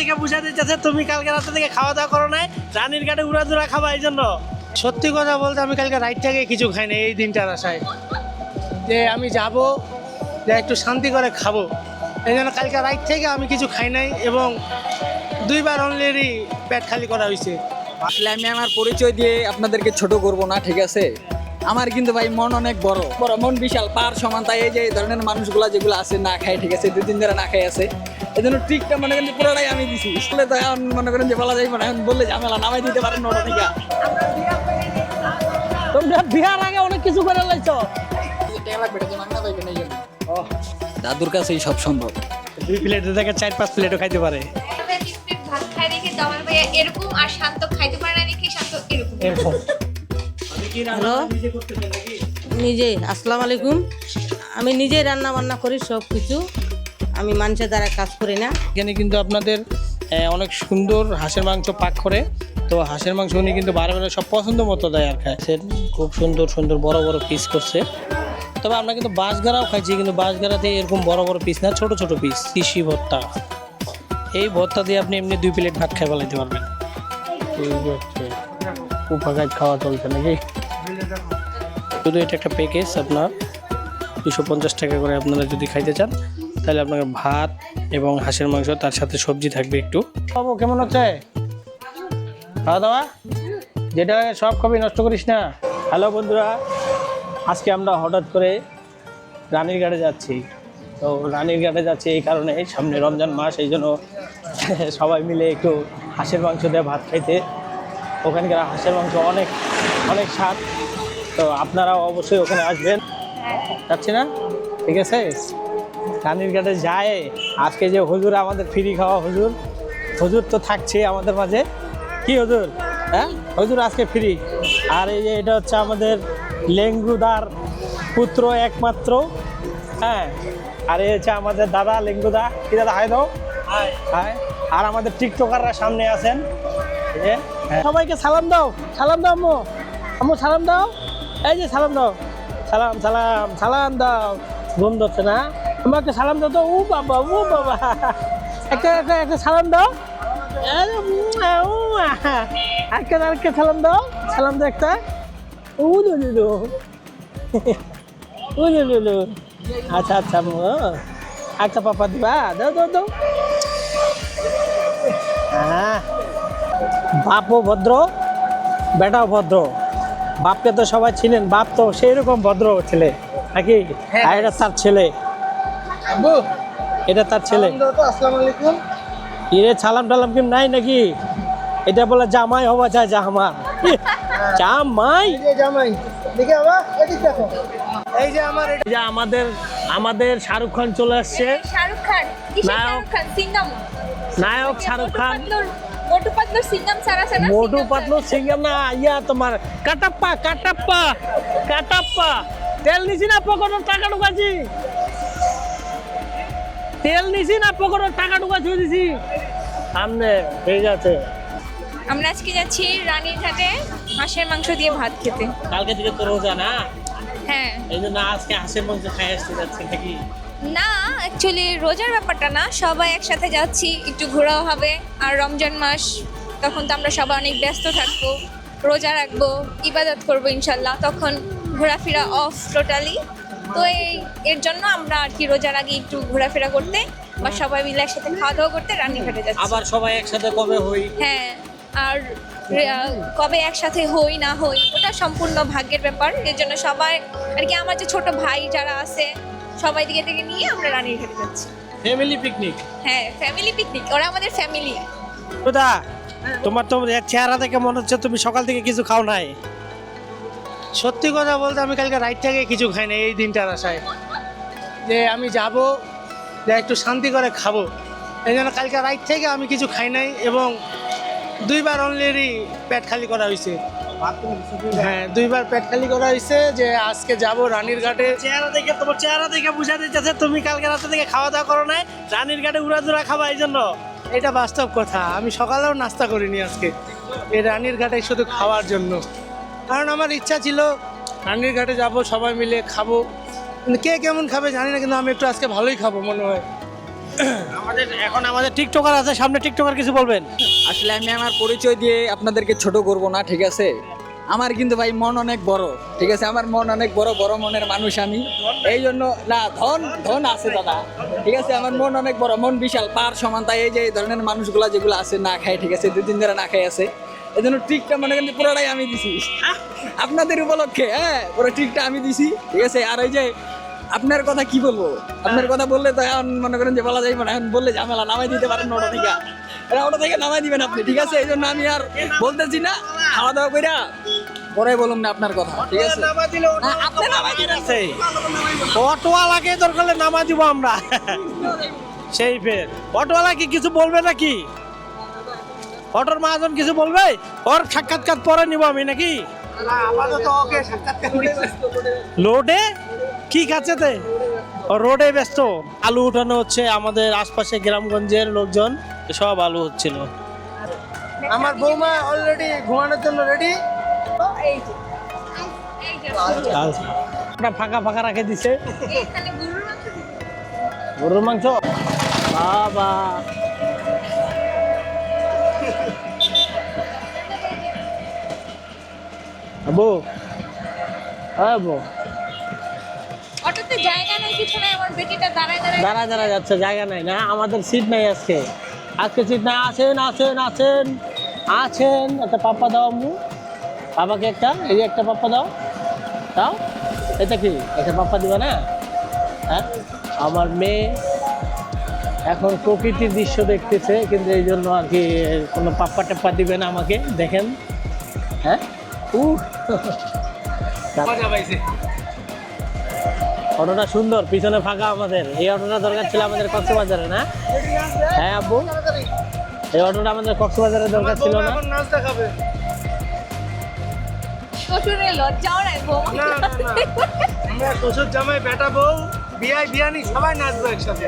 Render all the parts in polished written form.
দেখে বুঝাতে চাচ্ছে তুমি কালকে রাতে থেকে খাওয়া দাওয়া করো নাই, রানীর ঘাটে উড়াদুরা খাবা এই জন্য। সত্যি কথা বলতে আমি কালকে রাইট থেকে কিছু খাই না এই দিনটার আশায়, যে আমি যাব, যে একটু শান্তি করে খাবো, এই জন্য কালকে রাইট থেকে আমি কিছু খাই নাই এবং 2বার অলরেডি পেট খালি করা হয়েছে। আসলে আমি আমার পরিচয় দিয়ে আপনাদেরকে ছোট করব না, ঠিক আছে? আমার কিন্তু ভাই মন অনেক বড় বড়, মন বিশাল, পার সমান। তাই এই যে এই ধরনের মানুষগুলো যেগুলো আছে না খায়, ঠিক আছে, 2-3 দিন না খাই আছে, এই জন্য ট্রিকটা মনে করেন পুরোটাই আমি দিছি। আসলে তো এখন মনে করেন যে বলা যাইব না, এখন বললে ঝামেলা, নামাই দিতে পারেন ওটা থেকে। তোমরা বিহার আগে অনেক কিছু করে লাইছো। দাদুর কাছেই সব সম্ভব। 2 প্লেট থেকে 4-5 প্লেটও খাইতে পারে ভাত খাই রেখে জমার ভাইয়া এরকম, আর শান্ত খাইতে পারে না দেখে শান্ত এরকম। এরকম। হ্যালো, নিজেই আসসালামু আলাইকুম। আমি নিজেই রান্না বান্না করি সব কিছু, আমি মানুষের দ্বারা কাজ করি না। এখানে কিন্তু আপনাদের অনেক সুন্দর হাঁসের মাংস পাক করে, তো হাঁসের মাংস উনি কিন্তু বারে বারে সব পছন্দ মতো দেয় আর খায়। খুব সুন্দর সুন্দর বড় বড় পিস করছে। তবে আমরা কিন্তু বাঁশগাড়াও খাইছি, কিন্তু বাঁশগাড়াতে এরকম বড় বড় পিস না, ছোট ছোট পিস। তিসি ভর্তা, এই ভর্তা দিয়ে আপনি এমনি 2 প্লেট ভাত খাই ফেলাইতে পারবেন। উপাগায় খাওয়া চলছে নাকি? শুধু এটা একটা প্যাকেজ, আপনার 250 টাকা করে। আপনারা যদি খাইতে চান তাহলে আপনাকে ভাত এবং হাঁসের মাংস, তার সাথে সবজি থাকবে একটু। বাবু কেমন হচ্ছে খাওয়া দাওয়া? যেটা সব খাবি, নষ্ট করিস না। হ্যালো বন্ধুরা, আজকে আমরা হঠাৎ করে রানীর ঘাটে যাচ্ছি। তো রানীর ঘাটে যাচ্ছি এই কারণে, সামনে রমজান মাস, এই জন্য সবাই মিলে একটু হাঁসের মাংস দিয়ে ভাত খাইতে। ওখানকার হাঁসের মাংস অনেক অনেক স্বাদ, তো আপনারাও অবশ্যই ওখানে আসবেন। যাচ্ছি না? ঠিক আছে, রানীর ঘাটে যায়। আজকে যে হুজুর আমাদের ফ্রি খাওয়া, হুজুর তো থাকছে আমাদের মাঝে। কি হুজুর? হ্যাঁ হুজুর আজকে ফ্রি। আর এই যে এটা হচ্ছে আমাদের লেঙ্গুদার পুত্র একমাত্র। হ্যাঁ, আর এই হচ্ছে আমাদের দাদা লেঙ্গুদা। কি দাদা, হাই দাও। হাই। আর আমাদের টিকটকাররা সামনে আছেন। এই যে সবাইকে সালাম দাও, সালাম দাও আম্মু, আম্মু সালাম দাও। এই যে সালাম দাও, সালাম সালাম সালাম দাও। ঘুম ধরছে না? আমাকে সালাম দাও তো। ও বাবা, ও বাবা, একটা একটা একটা সালাম দাও। আরেকটা সালাম দাও, সালাম দাও একটা। ও লুলু, ও লুলু। আচ্ছা আচ্ছা আম্মু, আচ্ছা পাপা দিবা, দাও দাও দাও। হ্যাঁ, বাপও ভদ্র, বেটাও ভদ্র। বাপকে তো সবাই চিনেন, বাপ তো সেই রকম ভদ্র ছেলে নাকি? আর এটা তার ছেলে, এটা তার ছেলে। আসসালামু আলাইকুম। ইরে সালাম টালাম কি নাই নাকি? এটা বলে জামাই হওয়া যায়, জামাই জামাই জামাই। দেখে বাবা, এদিক দেখো। এই যে আমাদের শাহরুখ খান চলে আসছে। শাহরুখ খান, কিসের নায়ক? শাহরুখ খান? সিঙ্গাম। নায়ক শাহরুখ খান। মোটু পাতলুর সিঙ্গাম স্যার আছে না? মোটু পাতলু সিঙ্গাম না, ইয়া তোমার কাটাপ্পা কাটাপ্পা কাটাপ্পা। তেল নিছি না পকেটের টাকা ঢুকাছি, তেল নিছি না পকেটের টাকা ঢুকাছি দিছি সামনে। ঠিক আছে, আমরা আজকে যাচ্ছি রানীর ঘাটে হাঁসের মাংস দিয়ে ভাত খেতে। কালকে থেকে তো রোজা না, হ্যাঁ। এই জন্য আজকে হাঁসের মাংস খাই আসতে যাচ্ছে নাকি? না, অ্যাকচুয়ালি রোজার ব্যাপারটা না, সবাই একসাথে যাচ্ছি, একটু ঘোরাও হবে। আর রমজান মাস, তখন তো আমরা সবাই অনেক ব্যস্ত থাকবো, রোজা রাখবো, ইবাদত করবো ইনশাল্লাহ, তখন ঘোরাফেরা অফ টোটালি। তো এর জন্য আমরা আর কি রোজার আগে একটু ঘোরাফেরা করতে বা সবাই মিলে একসাথে খাওয়া দাওয়া করতে রানীঘাটে যাচ্ছি। আবার সবাই একসাথে কবে হই? হ্যাঁ, আর কবে একসাথে হই না হই ওটা সম্পূর্ণ ভাগ্যের ব্যাপার। এর জন্য সবাই আর কি, আমার যে ছোট ভাই যারা আছে সবাই দিকে থেকে নিয়ে আমরা রানীর ঘাটে যাচ্ছি। Family picnic. হ্যাঁ, ফ্যামিলি পিকনিক, ওরা আমাদের ফ্যামিলি। দাদা, তোমার তো চেহারা দেখে মনে হচ্ছে তুমি সকাল থেকে কিছু খাও নাই। সত্যি কথা বলতে আমি কালকে রাইট থেকে কিছু খাই না এই দিনটার আশায়, যে আমি যাব, যে একটু শান্তি করে খাবো, এই জন্য কালকে রাইট থেকে আমি কিছু খাই নাই এবং 2বার অলরেডি পেট খালি করা হয়েছে। হ্যাঁ, 2বার পেট খালি করা হয়েছে, যে আজকে যাব রানীর ঘাটে। তোমার চেহারা দেখে বুঝাতে চাচ্ছে তুমি কালকে রাতে থেকে খাওয়া দাওয়া করো নাই, রানীর ঘাটে উড়াদুরা খাবা এই জন্য। এটা বাস্তব কথা, আমি সকালেও নাস্তা করিনি আজকে এই রানীর ঘাটে শুধু খাওয়ার জন্য। কারণ আমার ইচ্ছা ছিল রানীর ঘাটে যাব, সবাই মিলে খাবো, কিন্তু কে কেমন খাবে জানি না, কিন্তু আমি একটু আজকে ভালোই খাবো মনে হয়। আমাদের টিকটকার আছে, সামনে টিকটকার কিছু বলবেন? আসলে আমি আমার পরিচয় দিয়ে আপনাদেরকে ছোট করব না, ঠিক আছে? আমার কিন্তু ভাই মন অনেক বড়, ঠিক আছে? আমার মন অনেক বড়, বড় মনের মানুষ আমি। এই জন্য না, ধন ধন আছে দাদা, ঠিক আছে? আমার মন অনেক বড়, মন বিশাল, পার সমান। তাই এই যে এই ধরনের মানুষগুলা যেগুলো আছে না খায়, ঠিক আছে, 2 দিন ধরে না খায় আছে, এই জন্য ট্রিকটা মনে করেন পুরোটাই আমি দিছি আপনাদের উপলক্ষে। হ্যাঁ, পুরো ট্রিকটা আমি দিছি, ঠিক আছে? আর ওই যে আপনার কথা কি বলবো, আপনার কথা বললে তো এখন মনে করেন যে বলা যাইবে না, এখন বললে ঝামেলা, নামাই দিতে পারেন না ওটা থেকে, ওটা থেকে নামাই দিবেন আপনি, ঠিক আছে? এই জন্য আমি আর বলতেছি না, খাওয়া দাওয়া কইরা পরে বলুন না আপনার কথা, ঠিক আছে? না, আপনি নামাই দিবেন। অটোওয়ালাকে দরকার হলে নামা দিব আমরা। সেই ফের অটোওয়ালা কি কিছু বলবে নাকি? অটোর মহাজন কিছু বলবে? ওর সাক্ষাৎকার পরে নিব আমি নাকি? লোডে কি খাচ্ছে? রোডে ব্যস্ত। আলু উঠানো হচ্ছে, আমাদের আশপাশে গ্রামগঞ্জের লোকজন সব আলু হচ্ছিল। আমার বৌমা অলরেডি ঘুমানোর জন্য রেডি। এই যে ফাঁকা ফাঁকা রাখে দিছে। এখানে গরুর মাংস দিবো। গরুর মাংস বাবা, আবু আবু অটোতে জায়গা নাই, কিছু নাই, আমার বেটিটা দাঁড়ায় দাঁড়ায় দাঁড়া দাঁড়া যাচ্ছে, জায়গা নাই না, আমাদের সিট নাই আজকে। আজকে সিট নাই। আসেন আসেন আসেন আছেন। একটা পাপ্পা দাও আম্মু, বাবাকে একটা, এই যে একটা পাপ্পা দাও, দাও। এটা কি একটা পাপ্পা দিবা না? হ্যাঁ, আমার মেয়ে এখন প্রকৃতির দৃশ্য দেখতেছে, কিন্তু এই জন্য আর কি কোনো পাপ্পা টাপ্পা দিবে না আমাকে। দেখেন, হ্যাঁ, অটোটা সুন্দর, পিছনে ফাঁকা। আমাদের এই অটোটা দরকার ছিল আমাদের কক্সবাজারে, না? হ্যাঁ আব্বু, এই অটোটা আমাদের কক্সবাজারে দরকার ছিল না? শ্বশুরের লজ্জাও নাই, বৌমা আমরা শ্বশুর জামাই বেটা বউ বিয়াই বিয়ানি সবাই নাচবো একসাথে।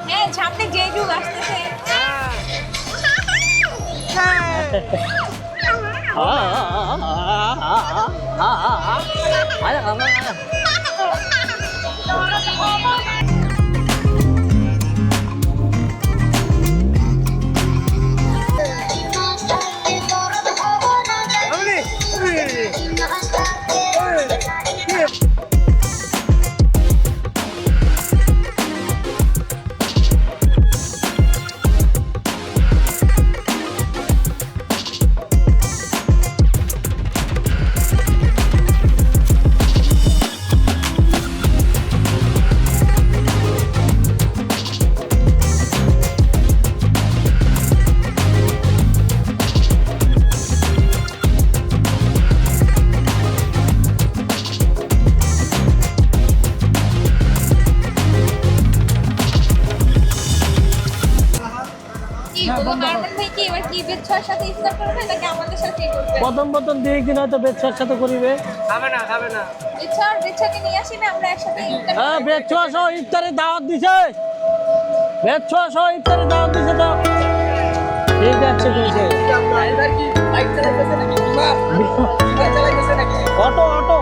হ্যাঁ, সামনে যে যুগ আসতেছে। কি বলবো, আরমান ভাই কি এবার কি বেচ্ছার সাথে ইফতার করবে নাকি আমাদের সাথেই করবে? প্রথম দিন একদিন হয়তো বেচ্ছার সাথে করিবে। খাবে না বেচ্ছাকে নিয়ে আসি না, আমরা একসাথে ইফতার হ্যাঁ, করবো। বেচ্ছা সহ ইফতারের দাওয়াত দিছে, বেচ্ছা সহ ইফতারের দাওয়াত দিছে তো ঠিক আছে। কইছে ড্রাইভার কি বাইক চালাইতেছে নাকি? বাইক চালাইতেছে নাকি? অটো অটো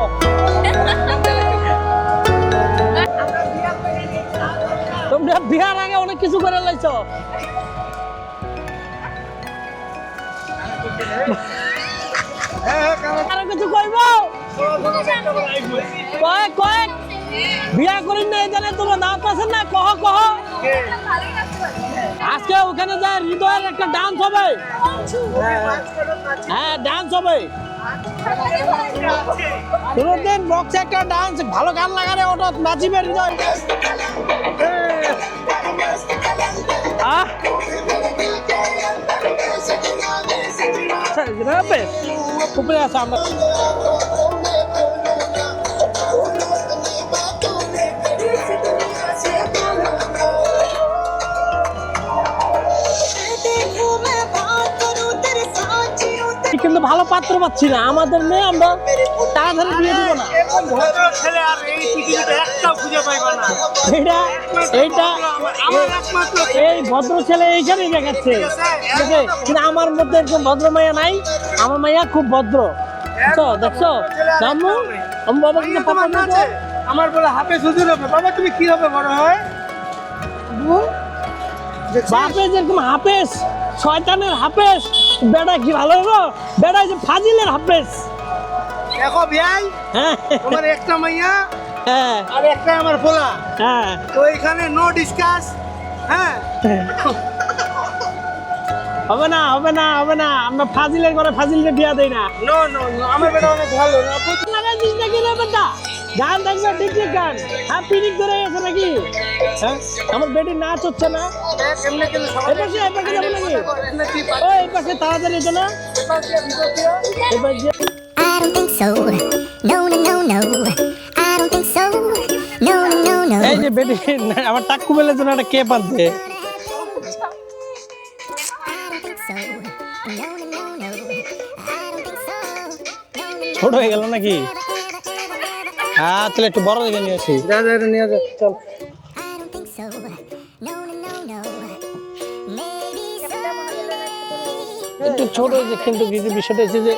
তোমরা বিহার আগে অনেক কিছু করে লাইছো। আরো কিছু কইব? কয়েক কয়েক বিয়া করিন না, জানে তোমার দাওয়াত পাচ্ছেন না? কহ কহ। ভালোই লাগতে পারে। আজকে ওখানে যায় হৃদয়ের একটা ডান্স হবে। হ্যাঁ, ডান্স হবে। কোনোদিন বক্সে একটা ডান্স, ভালো গান লাগালে ওটা নাচিবে হৃদয়। উপরে আছে আমরা। কিন্তু ভালো পাত্র পাচ্ছি না, আমাদের মেয়ে আমরা তাড়াতাড়ি বিয়ে দেবো না। এরকম ভদ্র ছেলে আর এই পৃথিবীতে একটাও খুঁজে পাইবা না। এইটা আমার একমাত্র এই ভদ্র ছেলে এইখানেই দেখাচ্ছে, ঠিক আছে? কিন্তু আমার মধ্যে একদম ভদ্র মাইয়া নাই। আমার মাইয়া খুব ভদ্র, দেখছো দেখছো? আম্মু, আমি বাবা কিন্তু পাপা তোমার নাচে আমার বলে হাফেজ হুজুর হবে। বাবা তুমি কি হবে বড় হয়? বাপেজ এরকম হাফেজ, শয়তানের হাফেজ, বেটা কি ভালো হলো? বেটা যে ফাজিলের হাফেজ। দেখো ভাই, হ্যাঁ তোমার একটা মাইয়া হ্যাঁ আর একটা আমার পোলা, হ্যাঁ তো এখানে নো ডিসকাস। হ্যাঁ হবে না হবে না হবে না, আমরা ফাজিলের ঘরে ফাজিলকে বিয়া দেই না। নো নো নো, আমার বেটা অনেক ভালো না। লাগাইছিস নাকি রে বেটা? গান দেখবে ঠিক ঠিক গান। হ্যাঁ পিনিক ধরে গেছে নাকি? হ্যাঁ আমার বেটি নাচ হচ্ছে না। এমনি কেন সবাই এই পাশে যাবো নাকি? ও এই পাশে তাড়াতাড়ি এসো না। এবার যে I don't think so. No, no, no, no. I don't think so. No, no, no, no. এই যে বেটি আমার টাক্কু বেলের জন্য একটা কেপ আনছে। I don't think so. No, no, no, no. I don't think so. No, no, ছোট হয়ে গেল নাকি? হ্যাঁ তাহলে একটু বড় দেখে নিয়ে আসি। যা যা নিয়ে যা চল। I don't think so. No, no, no, no. Maybe so. একটু ছোট হয়েছে কিন্তু কিছু বিষয়টা হচ্ছে যে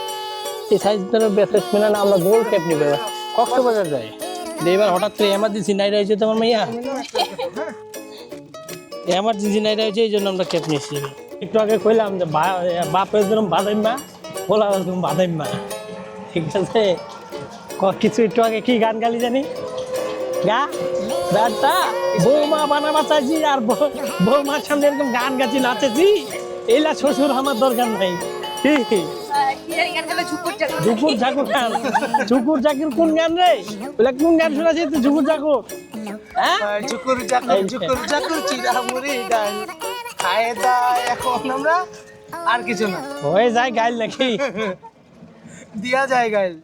এই সাইজটার বেসেস মেনে না আমরা গোল ক্যাপ নিবে কক্সবাজার যাই। এবার হঠাৎ করে এমার্জেন্সি নাই রয়েছে তোমার মাইয়া, এমার্জেন্সি নাই রয়েছে এই জন্য আমরা ক্যাপ নিয়েছি। একটু আগে কইলাম যে বাপের যেরকম বাদাইমা বলা তুমি বাদাইমা, ঠিক আছে? কিছু একটু আগে কি গান গালি জানি গা গানটা বৌমা বানাবা চাইছি আর বৌমার সামনে এরকম গান গাছি নাচেছি, এইলা শ্বশুর আমার দরকার নাই। ঝুকুর ঝাকুর গান, ঝুকুর ঝাকুর কোন গান রে? বলে কোন গান শোনাছি তুই? ঝুকুর ঝাকুর হ্যাঁ ঝুকুর ঝাকুর চিড়ামুড়ি গান খায় দায় এখন আমরা আর কিছু না, হয়ে যায় গাইল নাকি? দিয়া যায় গাইল।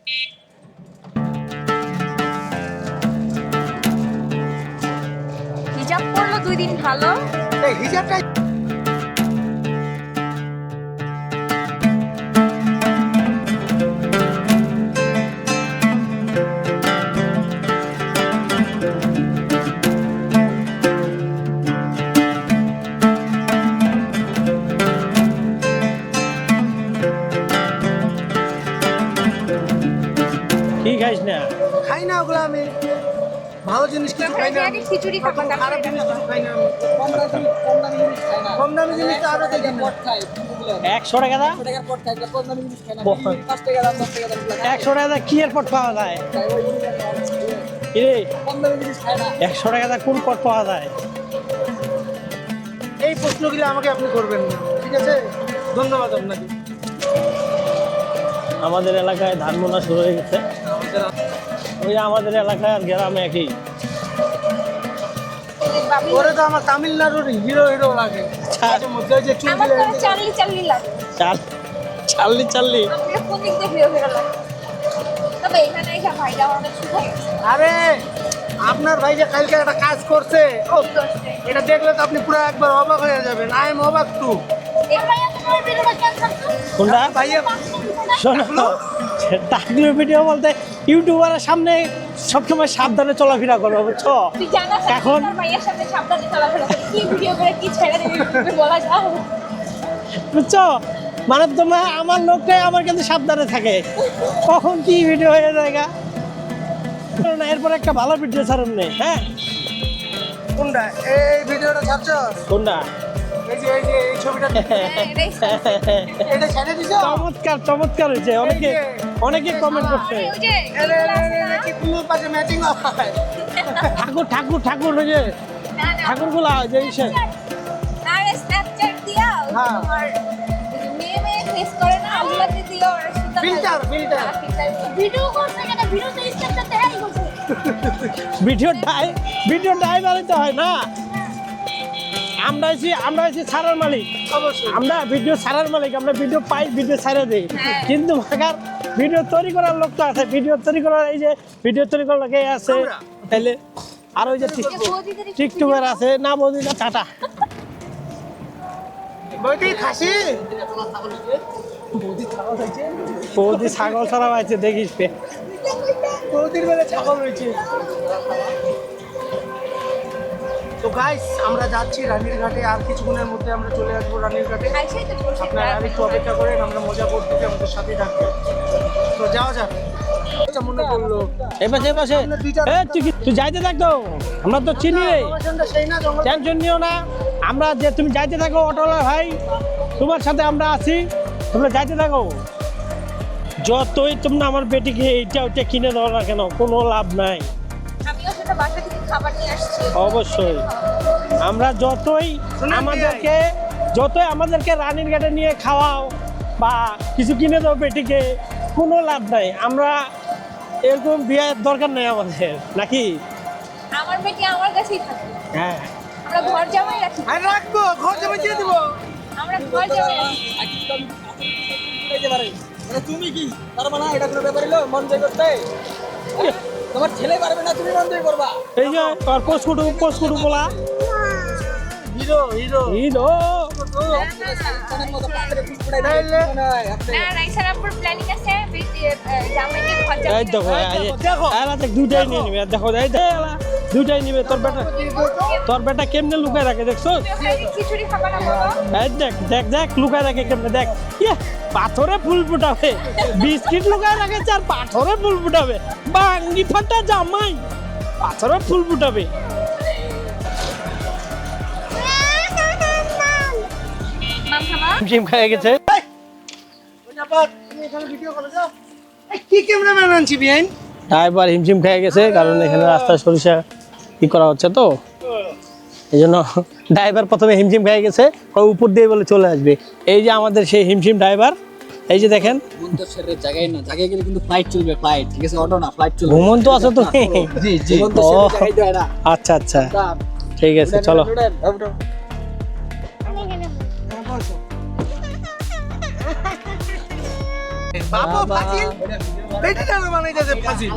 হিজাব পরলো 2 দিন ভালো। এই হিজাবটা কি খাইস না? খাই না ওগুলো আমি, ভালো জিনিস কিছু খাই না আমি। খিচুড়ি খাবো, কখনো খারাপ জিনিস কিছু খাই না আমি। কম দামি জিনিস খায় না। কম দামি জিনিস তো আরো দেখি না। পট খায়, বুঝলে? 100 টাকা দা? 100 টাকার পট খায়, কম দামি জিনিস খায় না। পট। 5 টাকা দাম, 10 টাকা দাম গুলো খায়। 100 টাকা দা কি এয়ারপোর্ট পাওয়া যায়? খায়, ওই কি রে কম দামি জিনিস খায় না। 100 টাকা দা কোন পট পাওয়া যায়? এই প্রশ্নগুলো আমাকে আপনি করবেন না, ঠিক আছে? ধন্যবাদ আপনাকে। আমাদের এলাকায় ধান বোনা শুরু হয়ে গেছে। ওই আমাদের এলাকায় আর গ্রামে একই। ওরে তো আমার তামিলনাড়ুর হিরো হিরো লাগে। মাঝে মধ্যে ওই যে চুল আমার দিলে তো চার্লি চার্লি লাগে। চাল্লি চাল্লি আমাদের কোন দিক দিয়ে হিরো হিরো লাগে। তবে এখানে এসে ভাইরা অনেক সুন্দর। আরে আপনার ভাই যে কালকে একটা কাজ করছে, ও এটা দেখলে তো আপনি পুরো একবার অবাক হয়ে যাবেন। আই এম অবাক টু। এই ভাইয়া তোমার ভিডিওটা ক্যান্সেল করো। কোনটা? ভাইয়া শোনো, টাকলু ভিডিও বলতে ইউটিউবারের সামনে সবসময় সাবধানে চলাফেরা করো, বুঝছো? তুই জানাস এখন তোমার ভাইয়ার সামনে সাবধানে চলাফেরা করো। কি ভিডিও করে কি ছেড়ে দেবে ইউটিউবে বলা যায়? বুঝছো মানে তোমার আমার লোকটাই আমার কিন্তু সাবধানে থাকে, কখন কি ভিডিও হয়ে যায় গা। না এরপর একটা ভালো ভিডিও ছাড়ুন নেই। হ্যাঁ কোনটা? এই ভিডিওটা ছাড়ছো? কোনটা? এই যে এই ছবিটা এটা ছেড়ে দিছো? চমৎকার চমৎকার হয়েছে, অনেকে অনেকে কমেন্ট করছে। ওই যে আরে কি পুরো পাশে ম্যাচিং হয়। ঠাকুর ঠাকুর ঠাকুর ওই যে না না ঠাকুরগুলা যে ইসে আর স্ন্যাপচ্যাট দিয়া হ্যাঁ। তোমার মেয়ে মেয়ে ফেস করে না ওগুলাতে দিও আর সুতা Filter, filter. ভিডিও করছে কেন? ভিডিওতে স্ন্যাপচ্যাট দেখাই করছে। ভিডিও ডাই বানাইতে হয় না। আমরা আছি ছাড়ার মালিক, অবশ্যই। আমরা ভিডিও ছাড়ার মালিক, আমরা ভিডিও পাই, ভিডিও ছাড়া দিই। হ্যাঁ। কিন্তু মাগার ভিডিও তৈরি করার লোক তো আছে, ভিডিও তৈরি করার এই যে ভিডিও তৈরি করার লোকে আছে, আমরা। তাইলে আর ওই যে টিকটকার আছে না, বৌদি না টাটা বইটি খাসি বৌদি ছাগল ছাড়া আছে দেখিস পে। বৌদির বেলা ছাগল রয়েছে। তো গাইস আমরা যাচ্ছি রানীর ঘাটে, আর কিছুক্ষণের মধ্যে আমরা চলে আসবো রানীর ঘাটে। আইসাই তো বলছি আপনারা আর একটু অপেক্ষা করেন, আমরা মজা করতে আমাদের সাথে থাকবেন। তো যাওয়া যাক। কথা মনে পড়লো। এই পাশে তুই যাইতে থাকতো, আমরা তো চিনি রে, লোকেশনটা সেই না জঙ্গল। টেনশন নিও না, আমরা যে তুমি যাইতে থাকো অটোওয়ালা ভাই, তোমার সাথে আমরা আছি, তোমরা যাইতে থাকো। যতই তোমরা আমার বেটিকে এইটা ওইটা কিনে দাও না কেন, কোনো লাভ নাই। আমিও সেটা বাসা থেকে খাবার নিয়ে আসছি। অবশ্যই আমরা যতই আমাদেরকে রানীর ঘাটে নিয়ে খাওয়াও বা কিছু কিনে দাও বেটিকে, কোনো লাভ নাই। আমরা এরকম বিয়ের দরকার নেই আমাদের, নাকি? আমার বেটি আমার কাছেই থাকে, হ্যাঁ, আমরা ঘর জামাই রাখি, আর রাখবো, ঘর জমা দিয়ে দিব। আমরা ঘর জামাই রাখি। তুমি কি পারবা না? এটা কোনো ব্যাপার হলো মন জয় করতে? তোমার ছেলে পারবে না, তুমি মন জয় করবা। এই যে আর পোস্টকুটু বলা হিরো হিরো হিরো। শাহরুখ মতো পাত্রে ফুটফুটাই তাইলে? না আপনি। না রাইসার আপুর প্ল্যানিং আছে জামাইকে ঘর জামাই এই দেখো দেখ দুইটাই নিয়ে নিবে, দেখো এই দুইটাই নিবে। তোর বেটা কেমনে লুকায় রাখে দেখছো? খিচুড়ি খাবার না বাবা? এই দেখ লুকায় রাখে কেমনে, দেখ পাথরে ফুল ফুটাবে, বিস্কিট লুকায় রাখেছে আর পাথরে ফুল ফুটাবে। বাঙ্গি ফাটা জামাই পাথরে ফুল ফুটাবে। মাম খাবা? জিম খেয়ে গেছে। তুমি এখানে ভিডিও করে যাও। এই কি ক্যামেরাম্যান আনছি বিহাইন? ড্রাইভার হিমশিম খেয়ে গেছে, কারণ এখানে রাস্তায় সরিষা কি করা হচ্ছে তো, এই জন্য ড্রাইভার প্রথমে হিমশিম খেয়ে গেছে, ওই উপর দিয়ে বলে চলে আসবে। এই যে আমাদের সেই হিমশিম ড্রাইভার, এই যে দেখেন মন্তসরের জায়গায় না, জায়গায় গেলে কিন্তু ফ্লাইট চলবে, ফ্লাইট, ঠিক আছে? অটো না, ফ্লাইট চলবে। ঘুমন্ত আছো তুমি? জি জি, মন্তসরের জায়গায় দেয় না। আচ্ছা ঠিক আছে, চলো। বাবা ফাজিল বেটিটা বানাইতেছে ফাজিল।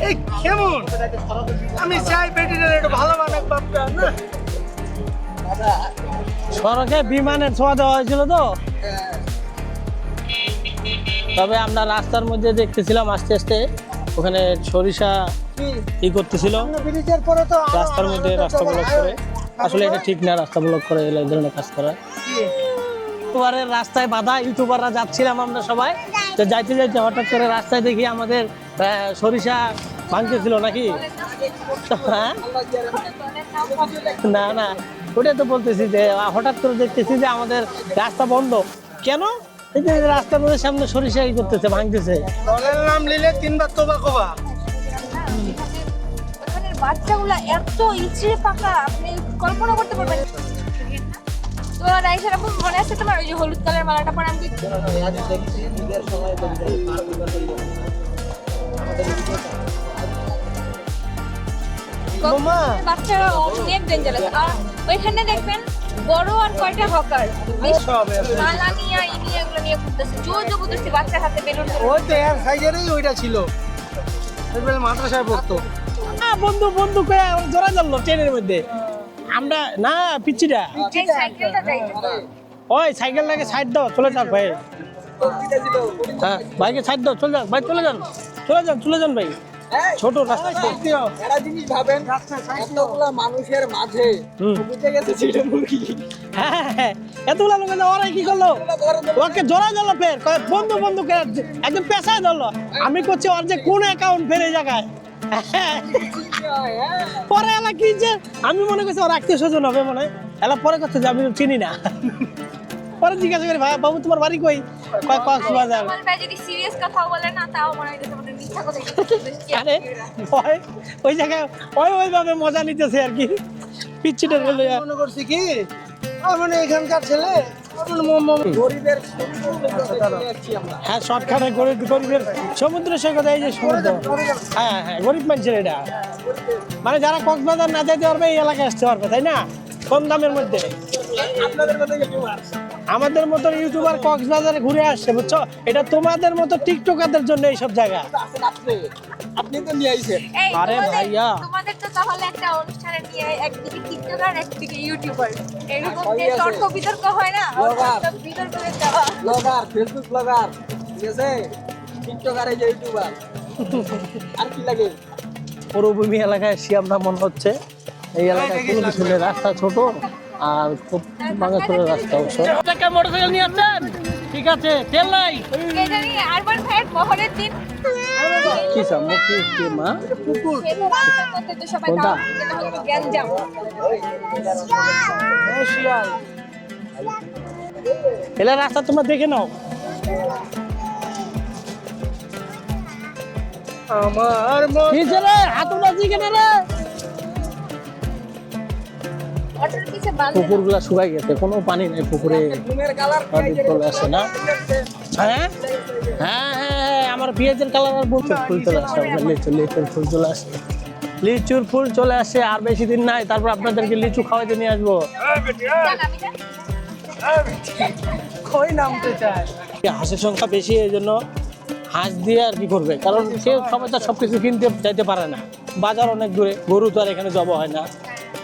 এই কেমন? আমি চাই বেটিটা একটু ভালো বানাক বাপটা না। সড়কে বিমানের ছোঁয়া দেওয়া হয়েছিল তো, তবে আমরা রাস্তার মধ্যে দেখতেছিলাম আস্তে আস্তে ওখানে সরিষা ই করতেছিল ব্রিজের পরে তো রাস্তার মধ্যে, রাস্তা ব্লক করে। আসলে এটা ঠিক না, রাস্তা ব্লক করে এই ধরনের কাজ করা। ইউটিউবারের রাস্তায় বাধা, ইউটিউবাররা যাচ্ছিলাম আমরা সবাই, তো যাইতে হঠাৎ করে রাস্তায় দেখি আমাদের সরিষা ভাঙতেছিল নাকি। হ্যাঁ না ওটাই তো বলতেছি যে হঠাৎ করে দেখতেছি যে আমাদের রাস্তা বন্ধ কেন, এই যে রাস্তার মধ্যে সামনে সরিষা ই করতেছে, ভাঙতেছে। দলের নাম নিলে তিনবার তোবা কবা। ওখানের বাচ্চাগুলো এত ইচড়ে পাকা, আপনি কল্পনা করতে পারবেন না। তো রাইসার আপু মনে আছে তোমার ওই যে হলুদ কালার মালাটা পরে আমি মামা বাচ্চারা অনেক ডেঞ্জারাস। আর ওইখানে দেখবেন বড় আর কয়টা হকার মালা নিয়ে ইনিয়ে এগুলো নিয়ে ঘুরতেছে, জোর জবরদস্তি বাচ্চার হাতে বেলুন। ওই তো এর সাইজেরই ওইটা ছিল, দেখবেন মাদ্রাসায় পড়তো। বন্ধু কয়ে জোড়া জ্বললো ট্রেনের মধ্যে। আমরা না পিচ্ছিটা এই সাইকেলটা যাই ওই সাইকেলটাকে সাইড দাও, চলে যাক ভাই। হ্যাঁ ভাইকে সাইড দাও, চলে যাক ভাই, চলে যান ভাই, ছোট রাস্তা। একটা জিনিস ভাবেন, এতগুলা মানুষের মাঝে বুঝে গেছে ছিল মুরগি। হ্যাঁ এতগুলা লোক ওরা কি করলো, ওকে জোড়া দিলো, ফের বন্ধু একদম পেশায় ধরলো। আমি করছি ওর যে কোন অ্যাকাউন্ট ফের এই জায়গায়। পরে এলা কি যে আমি মনে করছি ওর আত্মীয় স্বজন হবে মনে, এলা পরে করছে যে আমি চিনি না। পরে জিজ্ঞাসা করি ভাই বাবু তোমার বাড়ি কই, কক্সবাজার। বলবে যদি সিরিয়াস কথা বলে না তাও মনে হয় আমাদের মিথ্যা কথা আরে ওই জায়গায় ওইভাবে মজা নিতেছে আর কি, পিচ্ছিটা বলে। মনে করছি কি মানে এখানকার ছেলে গরিবের হ্যাঁ শর্টকাটে গরিবের সমুদ্র সৈকত, এই যে সমুদ্র, হ্যাঁ গরিব মানুষের এটা, মানে যারা কক্সবাজার না যেতে পারবে এই এলাকায় আসতে পারবে, তাই না? কম দামের মধ্যে। আমাদের মতো ইউটিউবার কক্সবাজারে ঘুরে আসছে, বুঝছো? এটা তোমাদের মতো টিকটকারদের জন্য এইসব জায়গা। আপনি তো নিয়ে আইছেন। আরে ভাইয়া, তোমাদের তো তাহলে একটা অনুষ্ঠানে নিয়ে একদিকে টিকটকার একদিকে ইউটিউবার এরকম যে তর্ক বিতর্ক হয় না, বিতর্ক করে দেওয়া। ব্লগার, ফেসবুক ব্লগার, ঠিক আছে? টিকটকার, এই যে ইউটিউবার, আর কি লাগে? মরুভূমি এলাকায় এসে আমরা মনে হচ্ছে এই এলাকায় কোনো কিছু নেই, রাস্তা ছোট আর খুব ভাঙাচোরা রাস্তা। অবশ্য মোটরসাইকেল নিয়ে আসছেন, ঠিক ঠিক আছে তেল নাই এটা নিয়ে আরমান ভাইয়ের মোহরের দিন কি সামনে কি মা রাস্তার মধ্যে তো সবাই কোনটা? দাওয়াত খেতে হলো গ্যাঞ্জাম এলা রাস্তা তোমরা দেখে নাও আমার মন কি রে হাতুড়া জিগে রে অটোর পিছে বাঁধে পুকুরগুলা শুকাই গেছে কোনো পানি নেই পুকুরে ঘুমের কালার পানি চলে আসে না হ্যাঁ হ্যাঁ হ্যাঁ আমার পেঁয়াজের কালার আর বলছে ফুল চলে আসে আপনার লিচুর ফুল চলে আসে লিচুর ফুল চলে আসে আর বেশি দিন নাই তারপর আপনাদেরকে লিচু খাওয়াইতে নিয়ে আসবো আমি না কই নামতে চায় হাঁসের সংখ্যা বেশি এই জন্য হাঁস দিয়ে আর কি করবে কারণ সে সবাই তো সব কিছু কিনতে যাইতে পারে না বাজার অনেক দূরে গরু তো আর এখানে জবা হয় না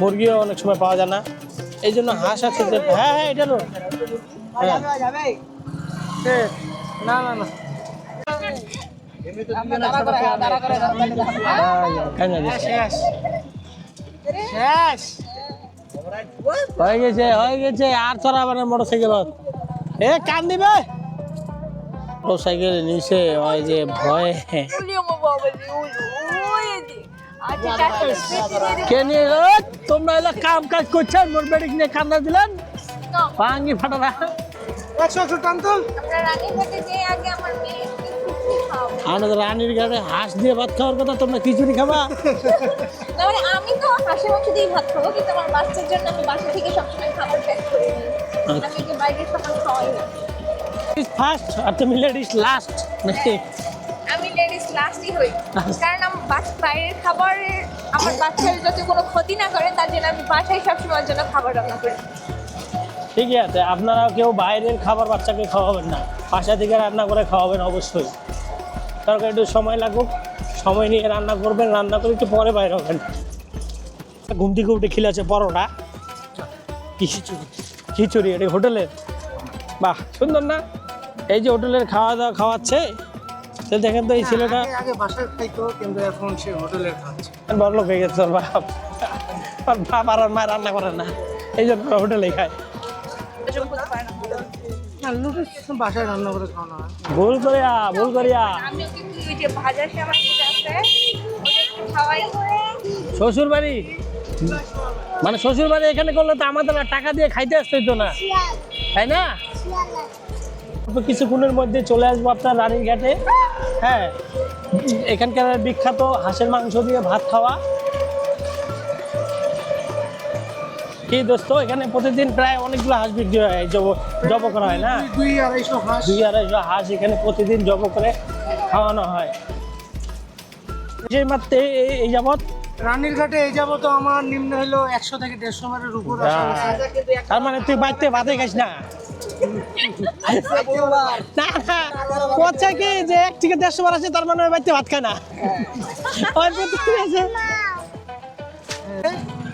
মুরগিও অনেক সময় পাওয়া যায় না এই জন্য হাঁস আছে যে হ্যাঁ হ্যাঁ এটা নো হ্যাঁ না না না শেষ শেষ হয়ে গেছে আর চড়াবে না মোটর সাইকেল এ কান দিবে মোটর সাইকেল নিচে ওই যে ভয়ে কে নিয়ে গেল তোমরা এলা কাম কাজ করছেন মোর বেডিক নিয়ে কান্না দিলেন ভাঙ্গি ফাটারা 100 টান তো আমরা রানীঘাটে যে আগে আমার মেয়ে খাওয়াবো আমাদের রানীর ঘাটে হাঁস দিয়ে ভাত খাওয়ার কথা তোমরা খিচুড়ি খাবা না মানে আমি তো হাঁসের মাংস দিয়ে ভাত খাবো কিন্তু আমার বাচ্চার জন্য আমি বাসা থেকে সবসময় খাবার প্যাক করে নিই আমি কি বাইরের খাবার খাওয়াই না ফার্স্ট আর তুমি লেডিস লাস্ট নাকি আমি লেডিস লাস্টই হই কারণ আমার বাইরের খাবারের আমার বাচ্চার যাতে কোনো ক্ষতি না করে তার জন্য আমি বাসায় সবসময়ের জন্য খাবার রান্না করি ঠিকই আছে আপনারা কেউ বাইরের খাবার বাচ্চাকে খাওয়াবেন না বাসা থেকে রান্না করে খাওয়াবেন অবশ্যই কারণ একটু সময় লাগুক সময় নিয়ে রান্না করবেন রান্না করে একটু পরে বাইরে হবেন ঘুম থেকে উঠে খিলাছে পরোটা খিচুড়ি এটা হোটেলের বাহ সুন্দর না এই যে হোটেলের খাওয়া দাওয়া খাওয়াচ্ছে তো দেখেন তো এই ছেলেটা আগে বাসায় খাইতো কিন্তু এখন সে হোটেলে খাচ্ছে বড় লোক হয়ে গেছে ওর বাপ ওর বাপ আর ওর মা রান্না করে না এই জন্য ওরা হোটেলেই খায় না লুডুস বাসায় রান্না করে খাওয়ানো হয় ভুল করিয়া আমিও কিন্তু ওই যে ভাজার সময় যেটা আছে ওটা একটু খাওয়াই শ্বশুর বাড়ি মানে শ্বশুর বাড়ি এখানে করলে তো আমাদের আর টাকা দিয়ে খাইতে আসতে হতো না তাই না অল্প কিছুক্ষণের মধ্যে চলে আসবো আপনার রানীর ঘাটে হ্যাঁ এখানকার বিখ্যাত হাঁসের মাংস দিয়ে ভাত খাওয়া কি দোস্ত এখানে প্রতিদিন প্রায় অনেকগুলো হাঁস বিক্রি হয় জব করা হয় না 2-250 হাঁস 2-250 হাঁস এখানে প্রতিদিন জব করে খাওয়ানো হয় যে মাত্র এই যাবৎ রানীর ঘাটে এই যাবো তো আমার নিম্ন হলো 100 থেকে 150 বারের উপর আসা হয়েছে। তার মানে তুই বাড়িতে ভাতে খাইস না না না কোথায় কি যে 1 থেকে 150 বার আছে তার মানে ওই বাড়িতে ভাত খায় না অল্প ঠিক আছে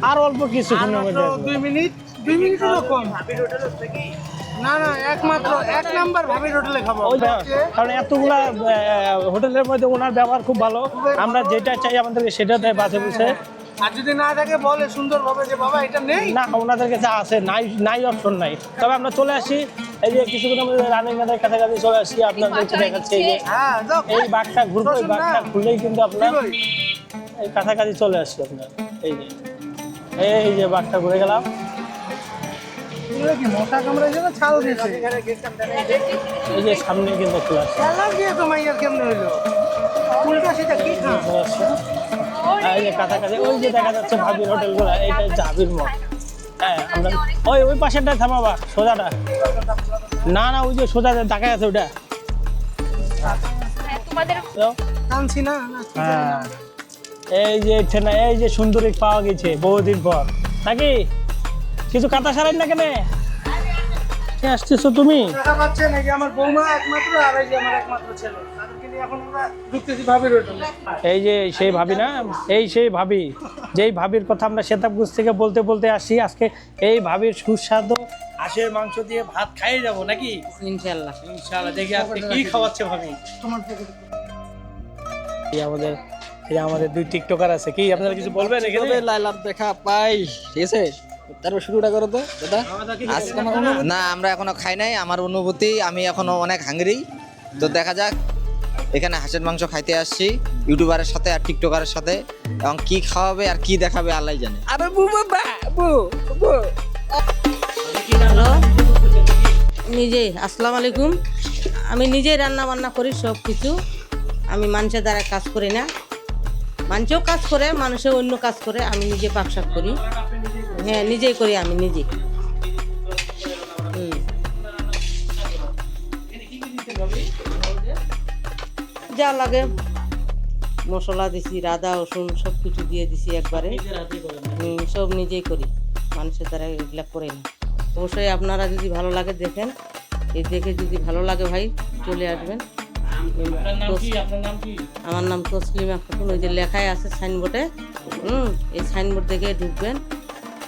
আর অল্প কিছুক্ষণের মাত্র মধ্যে 2 মিনিটেরও কম না না একমাত্র এক নাম্বার ভাবির হোটেলে খাবো ওই কারণ এতগুলা হোটেলের মধ্যে ওনার ব্যবহার খুব ভালো আমরা যেটা চাই আমাদেরকে সেটা দেয় বাসে বসে আর যদি না থাকে বলে সুন্দরভাবে যে বাবা এটা নেই না ওনাদের কাছে আছে নাই অপশন নাই তবে আমরা চলে আসি এই যে কিছুক্ষণ আমাদের রানিং ঘাটের কাছাকাছি চলে আসি আপনাদেরকে দেখাচ্ছি এই যে হ্যাঁ যাও এই বাঘটা ঘুরবো এই বাঘটা ঘুরলেই কিন্তু আপনার কি বলি? এই কাছাকাছি চলে আসছি আপনার এই যে বাঘটা ঘুরে গেলাম এগুলো কি মশা কামড়াইছে না ছাল দিয়েছে এই যে সামনে কিন্তু চলে আসছে ছাল দিয়ে তো মাইয়ার কেমনে হইলো উল্টা সেটা কি খা চলে আসছে এই যে কাছাকাছি ওই যে দেখা যাচ্ছে ভাবির হোটেলগুলো এইটা হচ্ছে হাবির মঠ হ্যাঁ আমরা ওই পাশেরটা থামাবা সোজাটা না ওই যে সোজা দেখা আছে ওটা হ্যাঁ তোমাদের টানছি না না হ্যাঁ এই যে না এই যে সুন্দরী পাওয়া গেছে বহুদিন পর নাকি কিছু কাটা সারাই না কেন কে আসতেছো তুমি দেখা পাচ্ছেন এই যে আমার বৌমা একমাত্র আর এই যে আমার একমাত্র ছেলে তাদেরকে নিয়ে এখন আমরা ঢুকতেছি ভাবির হোটেলে এই যে সেই ভাবি না এই সেই ভাবি যেই ভাবির কথা আমরা সেতাবগুজ থেকে বলতে বলতে আসি আজকে এই ভাবির সুস্বাদু হাঁসের মাংস দিয়ে ভাত খাইয়ে যাবো নাকি ইনশাল্লাহ ইনশাআল্লাহ দেখি আজকে কি খাওয়াচ্ছে ভাবি তোমার থেকে এই আমাদের দুই টিকটকার আছে কি আপনারা কিছু বলবেন এখানে লাইলার দেখা পাই ঠিক আছে তারপর শুরুটা করো তো দাদা। আজকে আমার অনুভূতি না আমরা এখনো খাই নাই, আমার অনুভূতি আমি এখনো অনেক হাঙ্গরি। তো দেখা যাক, এখানে হাঁসের মাংস খাইতে আসছি ইউটিউবারের সাথে আর টিকটকারের সাথে, এবং কি খাওয়াবে আর কি দেখাবে আল্লাহ জানে। আরে বু বাবা বু বু হ্যালো, নিজেই আসসালামু আলাইকুম। আমি নিজেই রান্না বান্না করি সব কিছু। আমি মানুষের দ্বারা কাজ করি না, মানুষও কাজ করে, মানুষও অন্য কাজ করে, আমি নিজে পাকশাক করি। হ্যাঁ নিজেই করি, আমি নিজে। যা লাগে মশলা দিছি, আদা রসুন সব কিছু দিয়ে দিছি একবারে। সব নিজেই করি, মানুষের দ্বারা এগুলা করে না। অবশ্যই আপনারা যদি ভালো লাগে দেখেন, এই দেখে যদি ভালো লাগে ভাই চলে আসবেন। আমার নাম তসলিমা খাতুন, ওই যে লেখাই আছে সাইনবোর্ডে। এই সাইনবোর্ড দেখে ঢুকবেন।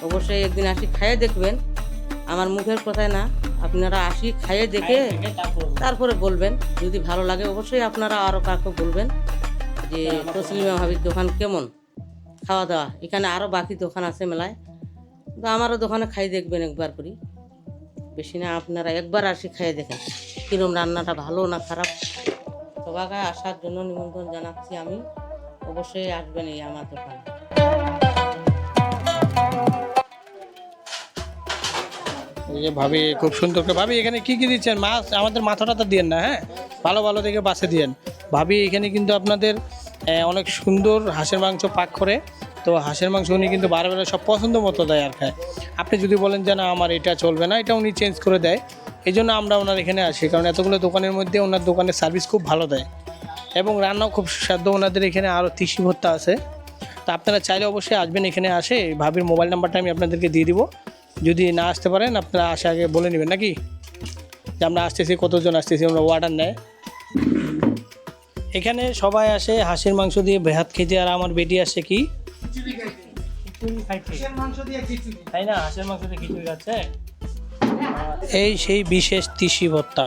অবশ্যই একদিন আসি খাইয়ে দেখবেন, আমার মুখের কথায় না, আপনারা আসি খাইয়ে দেখে তারপরে বলবেন। যদি ভালো লাগে অবশ্যই আপনারা আরও কাউকে বলবেন যে তসলিমা ভাবির দোকান কেমন খাওয়া দাওয়া। এখানে আরও বাকি দোকান আছে মেলায়, তো আমারও দোকানে খাই দেখবেন একবার করি, বেশি না। আপনারা একবার আসি খাইয়ে দেখেন কিরম রান্নাটা ভালো না খারাপ। সবাইকে আসার জন্য নিমন্ত্রণ জানাচ্ছি আমি। অবশ্যই আসবেন এই আমার দোকানে। এই যে ভাবি খুব সুন্দর করে, ভাবি এখানে কি কি দিচ্ছেন? মাছ আমাদের মাথাটা দিয়েন না, হ্যাঁ ভালো ভালো দেখে বাছে দিয়েন। ভাবি এখানে কিন্তু আপনাদের অনেক সুন্দর হাঁসের মাংস পাক করে। তো হাঁসের মাংস উনি কিন্তু বারবার সব পছন্দ মতো দেয় আর খায়। আপনি যদি বলেন যে না আমার এটা চলবে না, এটা উনি চেঞ্জ করে দেয়। এই জন্য আমরা ওনার এখানে আসি, কারণ এতগুলো দোকানের মধ্যে ওনার দোকানের সার্ভিস খুব ভালো দেয় এবং রান্নাও খুব সুস্বাদু। ওনাদের এখানে আরও তিসি ভর্তা আছে। তো আপনারা চাইলে অবশ্যই আসবেন এখানে। আসে ভাবির মোবাইল নাম্বারটা আমি আপনাদেরকে দিয়ে দিব। যদি না আসতে পারেন আপনারা আসে আগে বলে নেবেন নাকি যে আমরা আসতেছি, কতজন আসতেছি, আমরা অর্ডার নেয়। এখানে সবাই আসে হাঁসের মাংস দিয়ে ভাত খেতে, আর আমার বেটি আসে কি তাই না, হাঁসের মাংস দিয়ে খিচুড়ি খাচ্ছে। এই সেই বিশেষ তিসি ভর্তা,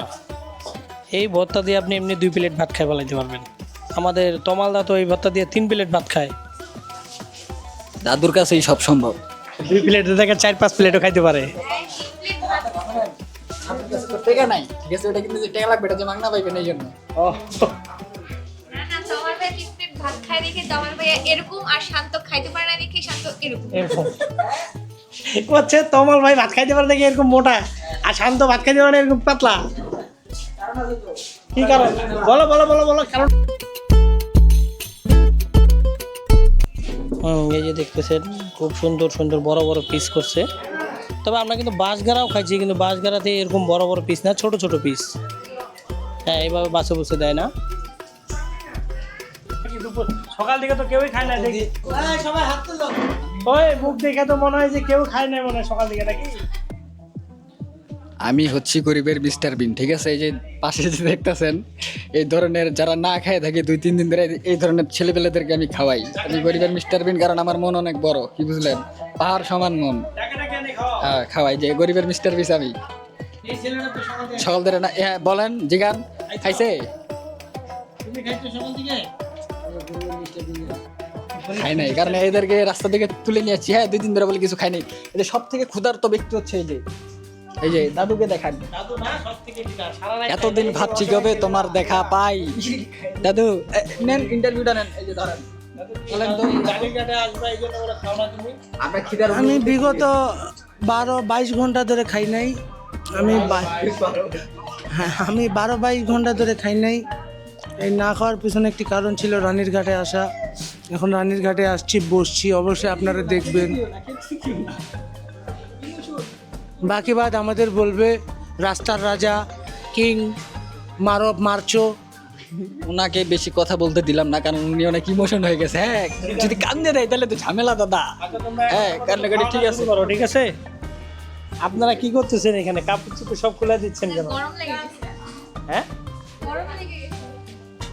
এই ভর্তা দিয়ে আপনি এমনি 2 প্লেট ভাত খাই ফেলাইতে পারবেন। আমাদের তমালদা তো এই ভর্তা দিয়ে 3 প্লেট ভাত খায়। দাদুর কাছেই সব সম্ভব। 2 প্লেটে থেকে 4-5 প্লেটও খাইতে পারে। টাকা নাই, ঠিক আছে, ওটা কিন্তু যে টাকা লাগবে এটা যে মাগনা পাইবেন এই জন্য। না না, তোমার ভাই 3 প্লেট ভাত খায় দেখে তোমার ভাই এরকম, আর শান্ত খাইতে পারে না দেখে শান্ত এরকম। হচ্ছে তমাল ভাই ভাত খাইতে পারে দেখে এরকম মোটা, আর শান্ত ভাত খাইতে পারে এরকম পাতলা। কি কারণ? বলো বলো বলো বলো কারণ। এই যে দেখতেছেন খুব সুন্দর সুন্দর বড় বড় পিস করছে। তবে আমরা কিন্তু বাঁশগাড়াও খাইছি, কিন্তু বাঁশগাড়াতে এরকম বড় বড় পিস না, ছোট ছোট পিস। হ্যাঁ এইভাবে বাছে বুঝে দেয় না। সকাল থেকে তো কেউই খায় না দেখি, সবাই হাত তুললো। ওই মুখ দেখে তো মনে হয় যে কেউ খায় না মনে হয় সকাল থেকে নাকি। আমি হচ্ছি গরিবের মিস্টার বিন, ঠিক আছে। এই যে পাশে যে দেখতেছেন এই ধরনের যারা না খায় থাকে 2-3 দিন ধরে, এই ধরনের ছেলেপেলেদেরকে আমি খাওয়াই। আমি গরিবের মিস্টার বিন, কারণ আমার মন অনেক বড়, কি বুঝলেন, পাহাড় সমান মন। হ্যাঁ খাওয়াই, যে গরিবের মিস্টার বিস আমি। সকাল ধরে না, হ্যাঁ বলেন জিগান খাইছে? খাই নাই, কারণ এদেরকে রাস্তা থেকে তুলে নিয়েছি। হ্যাঁ 2 দিন ধরে বলে কিছু খাই নাই। এদের সব থেকে ক্ষুধার্ত ব্যক্তি হচ্ছে এই যে দাদুকে দেখান। এতদিন ভাবছি কবে তোমার দেখা পাই। দাদু নেন, ইন্টারভিউটা নেন। এই যে ধরেন, আমি বিগত 12-22 ঘন্টা ধরে খাই নাই। আমি 12-22 ঘন্টা ধরে খাই নাই। এই না খাওয়ার পিছনে একটি কারণ ছিল রানীর ঘাটে আসা। এখন রানীর ঘাটে আসছি, বসছি, অবশ্যই আপনারা দেখবেন। বাকি বাদ আমাদের বলবে রাস্তার রাজা কিং মারব মারচো। ওনাকে বেশি কথা বলতে দিলাম না, কারণ উনি অনেক ইমোশন হয়ে গেছে। হ্যাঁ যদি কান্দে দেয় তাহলে তো ঝামেলা দাদা। হ্যাঁ কান্নাকাটি ঠিক আছে, ঠিক আছে। আপনারা কি করতেছেন এখানে? কাপড় চোপড় সব খুলে দিচ্ছেন কেন? গরম লেগে গেছে। হ্যাঁ গরম লেগে গেছে।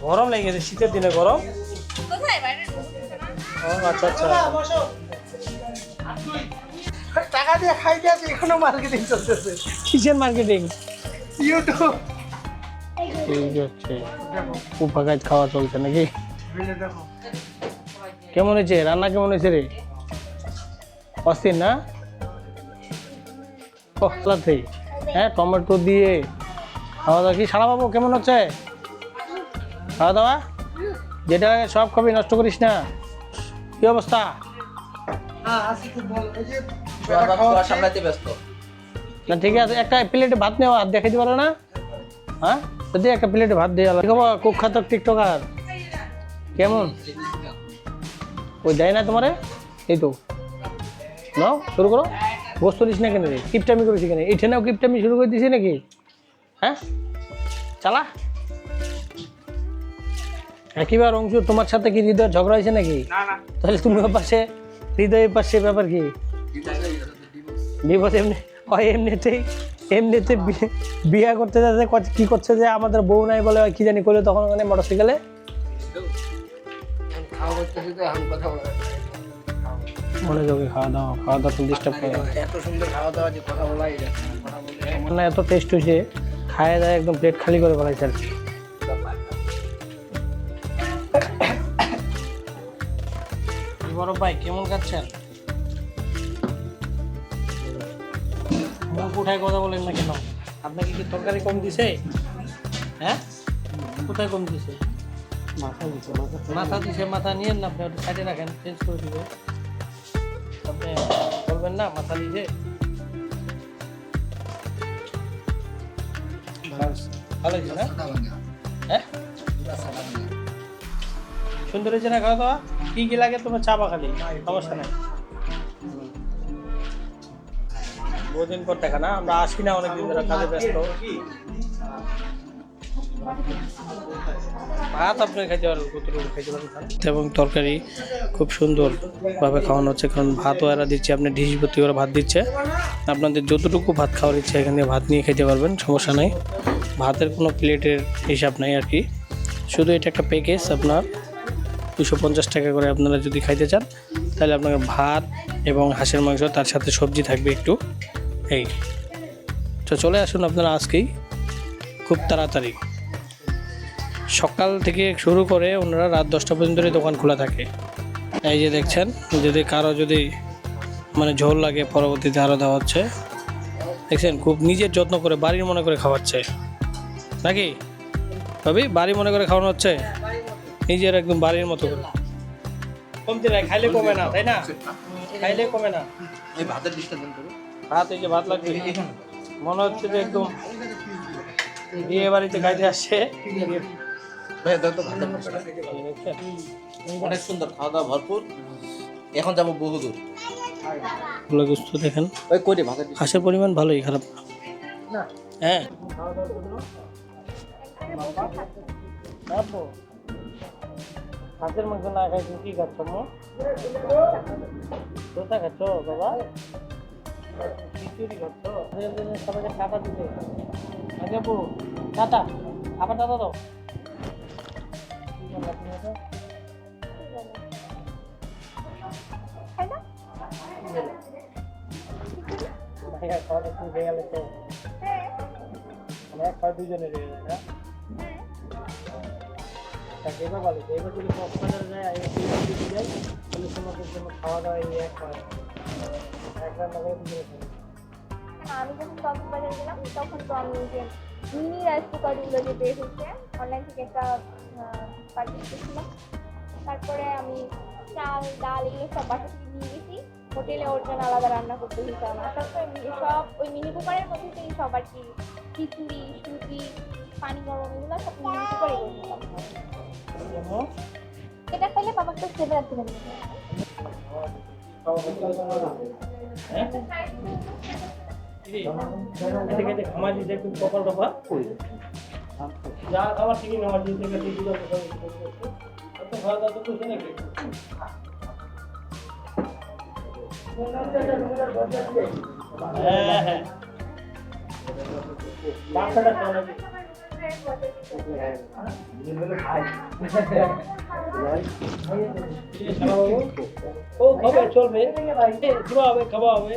গরম লেগে গেছে, শীতের দিনে গরম। কোথায় বাইরে? ও আচ্ছা আচ্ছা। টাকা দিয়ে খাইতে আছে, এখনো মার্কেটিং চলতেছে। কিসের মার্কেটিং? ইউটিউব। ঠিক আছে, উপাকাজ খাওয়া চলছে নাকি? কেমন হয়েছে রান্না? কেমন হয়েছে রে? অস্থির না? কলাতেই হ্যাঁ টমেটো দিয়ে খাওয়া দাওয়া কি সারা বাবু কেমন হচ্ছে খাওয়া দাওয়া? যেটা লাগে সব খাবি, নষ্ট করিস না। কি অবস্থা? হ্যাঁ আছি খুব ভালো। এই যে সামলাতে ব্যস্ত। না ঠিক আছে, একটা প্লেটে ভাত নেওয়া, হাত দেখাইতে পারো না? হ্যাঁ যদি একটা প্লেটে ভাত দিয়ে গেল কুখ্যাত টিকটকার কেমন ওই দেয় না তোমারে? এই তো নাও শুরু করো। গোস্ত দিস না কেন রে? কিপটামি করেছি কেন? এখানেও কিপটামি শুরু করে দিছি নাকি? হ্যাঁ চালা। একইবার অংশ তোমার সাথে কি হৃদয়ের ঝগড়া হয়েছে নাকি? তাহলে তুমি পাশে হৃদয়ের পাশে ব্যাপার কি? বিপদ এমনি হয় এমনিতে বিয়ে করতে যাচ্ছে কি করছে যে আমাদের বউ নাই বলে কি জানি করলে তখন ওখানে মোটরসাইকেলে মনোযোগে খাওয়া দাওয়া তুমি ডিস্টার্ব করে এত সুন্দর খাওয়া দাওয়া যে কথা বলাই যায় না। এত টেস্ট হয়েছে, খায় দায় একদম প্লেট খালি করে ফেলাইছে আর কি। বড় ভাই কেমন খাচ্ছেন? মুখ উঠায় কথা বলেন না কেন? আপনাকে কি তরকারি কম দিছে? হ্যাঁ কোথায় কম দিছে? মাথা দিছে। মাথা নিয়েন না, আপনি ওটা সাইডে রাখেন, চেঞ্জ করে দিবে। আপনি বলবেন না মাথা দিছে। ভালো হয়েছে না? হ্যাঁ সুন্দর হয়েছে না খাওয়া দাওয়া? কি কি লাগে তোমার? চা বা খালি? সমস্যা নাই। বহুদিন পর দেখা না, আমরা আসি না অনেকদিন ধরে, কাজে ব্যস্ত। ভাত আপনি খাইতে পারবেন, কতটুকু খাইতে পারবেন। এবং তরকারি খুব সুন্দরভাবে খাওয়ানো হচ্ছে, কারণ ভাতও এরা দিচ্ছে, আপনি ঢিস ভর্তি করে ভাত দিচ্ছে। আপনাদের যতটুকু ভাত খাওয়ার ইচ্ছে এখান থেকে ভাত নিয়ে খেতে পারবেন, সমস্যা নেই। ভাতের কোনো প্লেটের হিসাব নাই আর কি। শুধু এটা একটা প্যাকেজ, আপনার 250 টাকা করে। আপনারা যদি খাইতে চান তাহলে আপনাকে ভাত এবং হাঁসের মাংস, তার সাথে সবজি থাকবে একটু। এই তো চলে আসুন আপনারা আজকেই, খুব তাড়াতাড়ি। সকাল থেকে শুরু করে ওনারা রাত 10টা পর্যন্ত দোকান খোলা থাকে। এই যে দেখছেন, যদি কারো যদি মানে ঝোল লাগে পরবর্তীতে আরও দেওয়া হচ্ছে। দেখছেন খুব নিজের যত্ন করে, বাড়ির মনে করে খাওয়াচ্ছে নাকি ভাবি? বাড়ি মনে করে খাওয়ানো হচ্ছে, নিজের একদম বাড়ির মতো করে। কমতে নাই, খাইলে কমে না, তাই না? খাইলে কমে না। এই ভাতের ডিশটা দেন তো। ভাত, এই যে ভাত লাগবে, মনে হচ্ছে যে একদম বিয়ে বাড়িতে খাইতে আসছে। ভাইয়া দাও তো ভাতের ডিশটা। অনেক সুন্দর খাওয়া দাওয়া ভরপুর। এখন যাবো বহুদূর। গুলো গুস্ত দেখেন, ওই কই রে ভাতের ডিশ? হাঁসের পরিমাণ ভালোই, খারাপ না। হ্যাঁ হাঁসের মাংস না খাই তুমি কি খাচ্ছ? কোথা খাচ্ছ বাবা? খিচুড়ি খাচ্ছ? সবাইকে টাকা দিতে যাবো। টাটা, আবার টাটা দাও। ভাইয়া খাওয়া একটু হয়ে গেলে তো এক খাওয়া দুজনে রয়ে যায় না? এবার বলো, এবার যদি কক্সবাজারে যায়, যাই তাহলে তোমাদের জন্য খাওয়া দাওয়া এই এক হয়, এক রান্না করে দুজনে খাবে। আমি যখন কক্সবাজার গেলাম তখন তো আমি যে মিনি রাইস কুকারগুলো যে বের হচ্ছে অনলাইন থেকে একটা পারচেস করছিলাম। তারপরে আমি চাল ডাল এগুলো সব বাসা থেকে নিয়ে গেছি, হোটেলে ওর জন্য আলাদা রান্না করতে হয়েছে আমার। তারপরে সব ওই মিনি কুকারের মধ্যে থেকে সব আর কি খিচুড়ি, সুজি, পানি গরম এগুলো সব মিনি কুকারে করছিলাম। এটা খাইলে বাবা একটা সেভে রাখতে পারবে। খামার দিতে একটু কপাল টপা যা খাবার ঠিকই খামার দিতে খাওয়া দাওয়া তো করছে নাকি? হ্যাঁ হ্যাঁ ও খাবে, চলবে, খাওয়া হবে।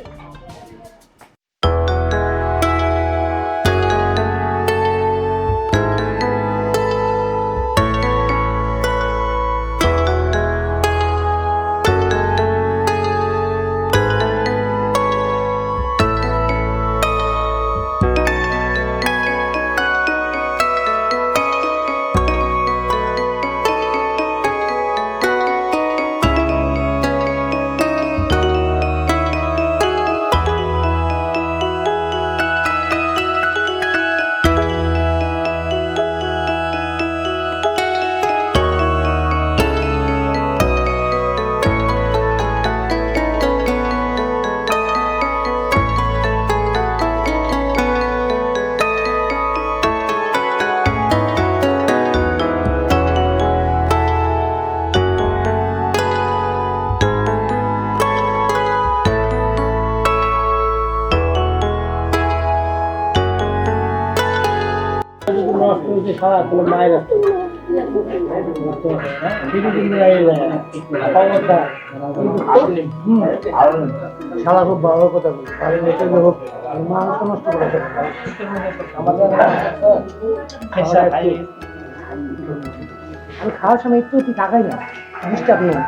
তুমি যে সারা তোমার মায়ের আছে শালা খুব ভালো কথা বলি মাংস নষ্ট করে আমি খাওয়ার সময় একটু তুই তাকাই না ডিস্টার্ব নেই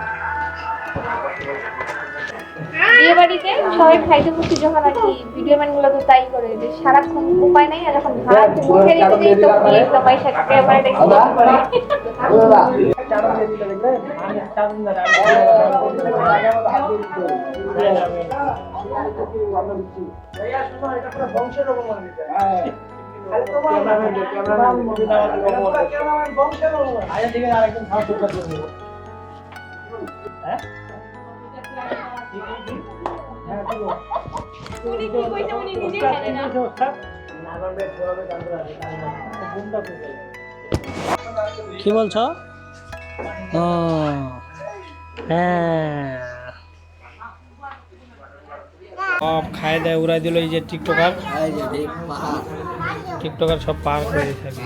বিয়ে বাড়িতে সবাই খাইতে বসে যখন আর কি ভিডিও ম্যানগুলো তো তাই করে যে সারাক্ষণ উপায় নাই আর যখন ভাত মুখে রেখে দিই তখন এই সবাই সাথে ক্যামেরাটা কি করে উনি কি কইছে উনি নিজে জানে না কি বলছো হ্যাঁ সব খাই দেয় উড়াই দিল এই যে টিকটকার টিকটকার সব পার করে দিচ্ছে আর কি।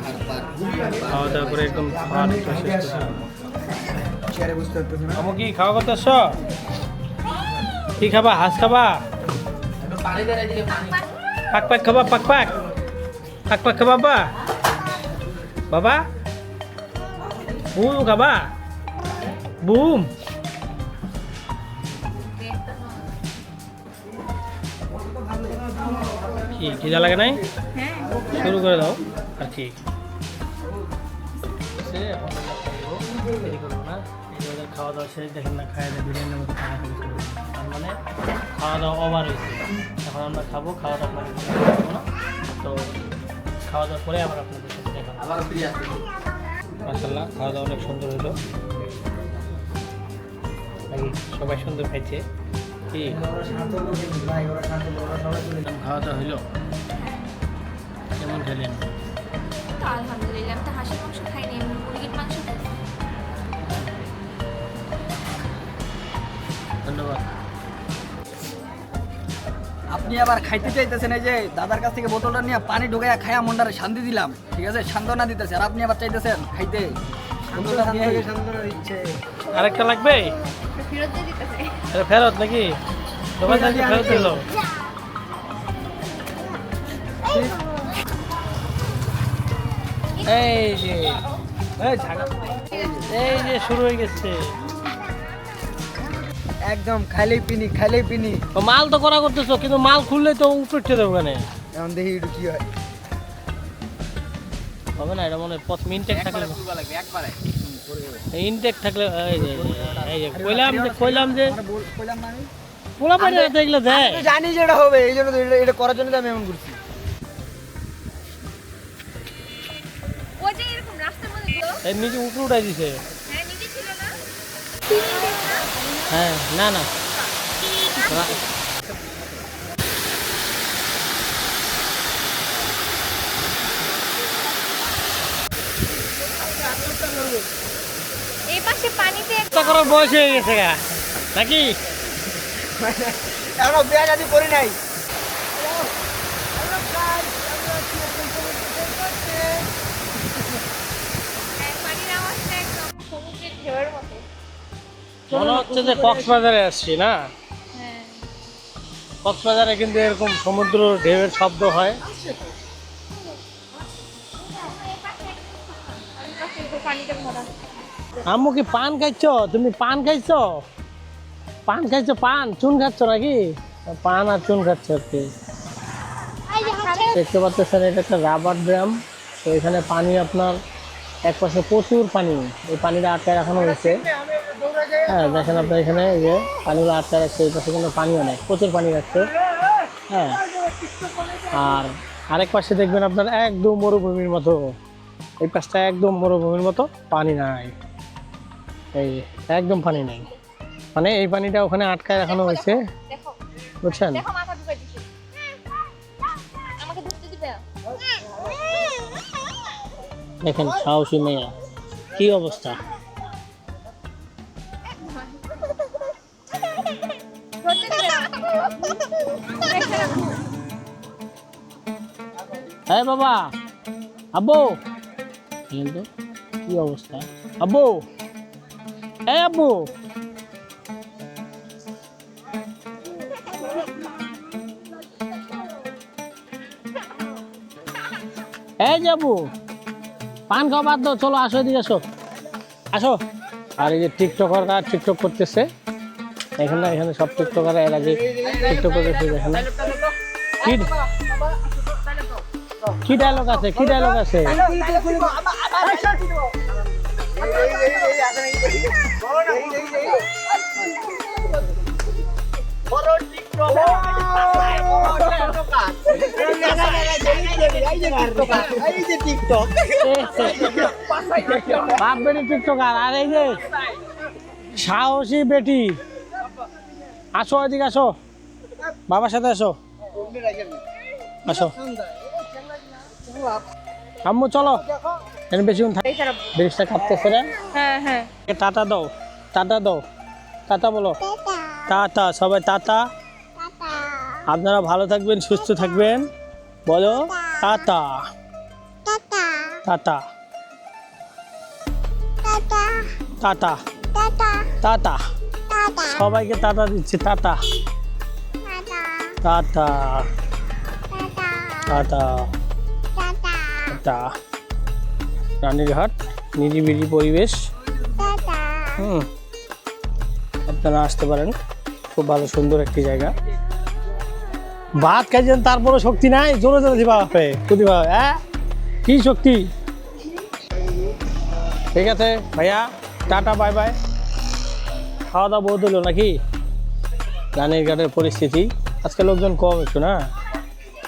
খাওয়া দাওয়া করে একদম খাওয়া দাওয়া শেষ করছে। আমু কি খাওয়া করতে আসছো? কি খাবা? হাঁস খাবা? পাক পাক খাবা? পাক পাক পাক পাক খাবা বাবা? বাবা বুম খাবা? বুম কি খিদা লাগে নাই? শুরু করে দাও আর কি খাওয়া দাওয়া শেষ দেখেন না খাওয়া দাওয়া বিরিয়ানির মতো খাওয়া দাওয়া তার মানে খাওয়া দাওয়া ওভার হয়েছে এখন আমরা খাবো খাওয়া দাওয়া আপনাদের সাথে খাবো না তো খাওয়া দাওয়ার পরে আবার আপনাদের সাথে দেখা মাশাআল্লাহ খাওয়া দাওয়া অনেক সুন্দর হলো নাকি সবাই সুন্দর খাইছে কি খাওয়া দাওয়া হইলো কেমন খেলেন? তো আলহামদুলিল্লাহ আমি তো হাঁসের মাংস খাইনি আমি মুরগির মাংস খাইছি ধন্যবাদ। আপনি আবার খাইতে চাইতেছেন এই যে দাদার কাছ থেকে বোতলটা নিয়ে পানি ঢুকাইয়া খায়া মন্ডারে শান্তি দিলাম ঠিক আছে সান্ত্বনা দিতেছে আর আপনি আবার চাইতেছেন খাইতে আরেকটা লাগবে? ফেরত দিয়ে দিতেছে আরে ফেরত নাকি? দোকান থেকে ফেরত দিল। এই যে এই যে শুরু হয়ে গেছে একদম খাইলেই পিনি তো মাল তো করা করতেছো কিন্তু মাল খুললে তো উঠে দেবো ওখানে এখন দেখি একটু কি হয় হবে না এটা মনে হয় ইনটেক থাকলে ইনটেক থাকলে এই যে কইলাম যে পোলা পানি রাতে এগুলো দেয় জানি যে এটা হবে এই জন্য তো এটা করার জন্য তো আমি এমন করছি ওই যে এরকম রাস্তার মধ্যে গেল এই নিজে উঠাই দিছে হ্যাঁ নিজে ছিল না হ্যাঁ না না এই পাশে পানিতে একটা করার বয়স হয়ে গেছে গা নাকি? এখনো বিয়া যদি করি নাই পানির আওয়াজটা একদম সমুদ্রের ঢেউয়ের মতো মনে হচ্ছে যে কক্সবাজারে আসছি না? হ্যাঁ কক্সবাজারে কিন্তু এরকম সমুদ্র ঢেউয়ের শব্দ হয়। পানিতে ভরা আম্মু কি পান খাইছো? তুমি পান খাইছো? পান খাইছো? পান চুন খাচ্ছ নাকি? পান আর চুন খাচ্ছ আর কি। দেখতে পাচ্ছেন এটা একটা রাবার ড্রাম তো এখানে পানি আপনার এক পাশে প্রচুর পানি এই পানিটা আটকায় রাখানো হয়েছে হ্যাঁ দেখেন আপনার এখানে এই যে পানিগুলো আটকায় রাখছে এই পাশে কিন্তু পানিও নেই প্রচুর পানি রাখছে হ্যাঁ আর আরেক পাশে দেখবেন আপনার একদম মরুভূমির মতো এই পাশটা একদম মরুভূমির মতো পানি নাই এই একদম পানি নেই মানে এই পানিটা ওখানে আটকায় রাখানো হয়েছে দেখো বুঝছেন দেখো মাথা ঢুকাই দিছে আমাকে ধরতে দিবে দেখেন সাহসী মেয়া কি অবস্থা ধরতে দিবে দেখতে না হ্যাঁ বাবা আব্বু কিন্তু কি অবস্থা? আব্বু, এই আব্বু, এই যে আব্বু, পান খাওয়া বাদ দাও, চলো আসো, এদিকে আসো, আসো। আর এই যে টিকটকাররা টিকটক করতেছে এখানে, এখানে সব টিকটকাররা এর আগে টিকটক করতেছে। এখানে কি ডায়লগ আছে, কি ডায়লগ আছে? বাপ বেটি টিকটকার, আর এই যে সাহসী বেটি, আসো এদিকে আসো, বাবার সাথে আসো, আসো। আম্মু চলো, এখানে বেশিক্ষণ থাক, ব্রিজটা কাঁপতেছে রে। হ্যাঁ হ্যাঁ টাটা দাও, টাটা দাও, টাটা বলো, টাটা, সবাই টাটা। আপনারা ভালো থাকবেন, সুস্থ থাকবেন, বলো টাটা, টাটা, টাটা, টাটা, সবাইকে টাটা দিচ্ছি, tata, tata, tata, tata. Ranirhat নিরিবিলি পরিবেশ, আপনারা আসতে পারেন, খুব ভালো সুন্দর একটি জায়গা। ভাত খাইছেন তারপরে শক্তি নাই, জোরে জোরে দিবা হবে প্রতিভা, হ্যাঁ কি শক্তি। ঠিক আছে ভাইয়া, টাটা, বাই বাই। খাওয়া দাওয়া বহুত হলো নাকি? রানীরঘাটের পরিস্থিতি আজকে লোকজন কম একটু না,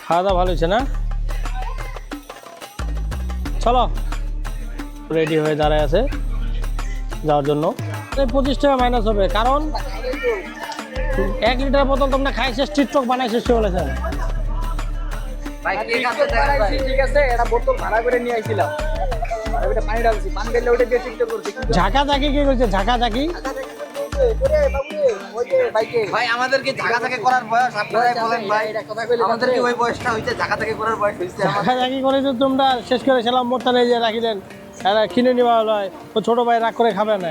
খাওয়া দাওয়া ভালো হয়েছে না? চলো, রেডি হয়ে দাঁড়ায় আছে যাওয়ার জন্য। 25 টাকা মাইনাস হবে, কারণ 1 লিটার বোতল তোমরা খাই শেষ, টিকটক বানাই শেষ বলেছেন। ঠিক আছে, এটা বোতল ভাড়া করে নিয়ে আইছিলাম, আর ওটা পানি ঢালছি, পানি ঢেলে ওটা দিয়ে টিকটক করছি। ঝাঁকাঝাঁকি কি করছে? ঝাঁকাঝাঁকি ভাই আমাদেরকে ঝাঁকাঝাঁকি করার বয়স, আপনারাই বলেন ভাই, আমাদেরকে ওই বয়সটা হইছে, ঝাঁকাঝাঁকি করার বয়স হইছে। ঝাঁকাঝাঁকি করে তো তোমরা শেষ করে ছিলাম, মোটটা যে রাখিলেন, এরা কিনে নেওয়া হলো, ও ছোট ভাই রাগ করে খাবে না।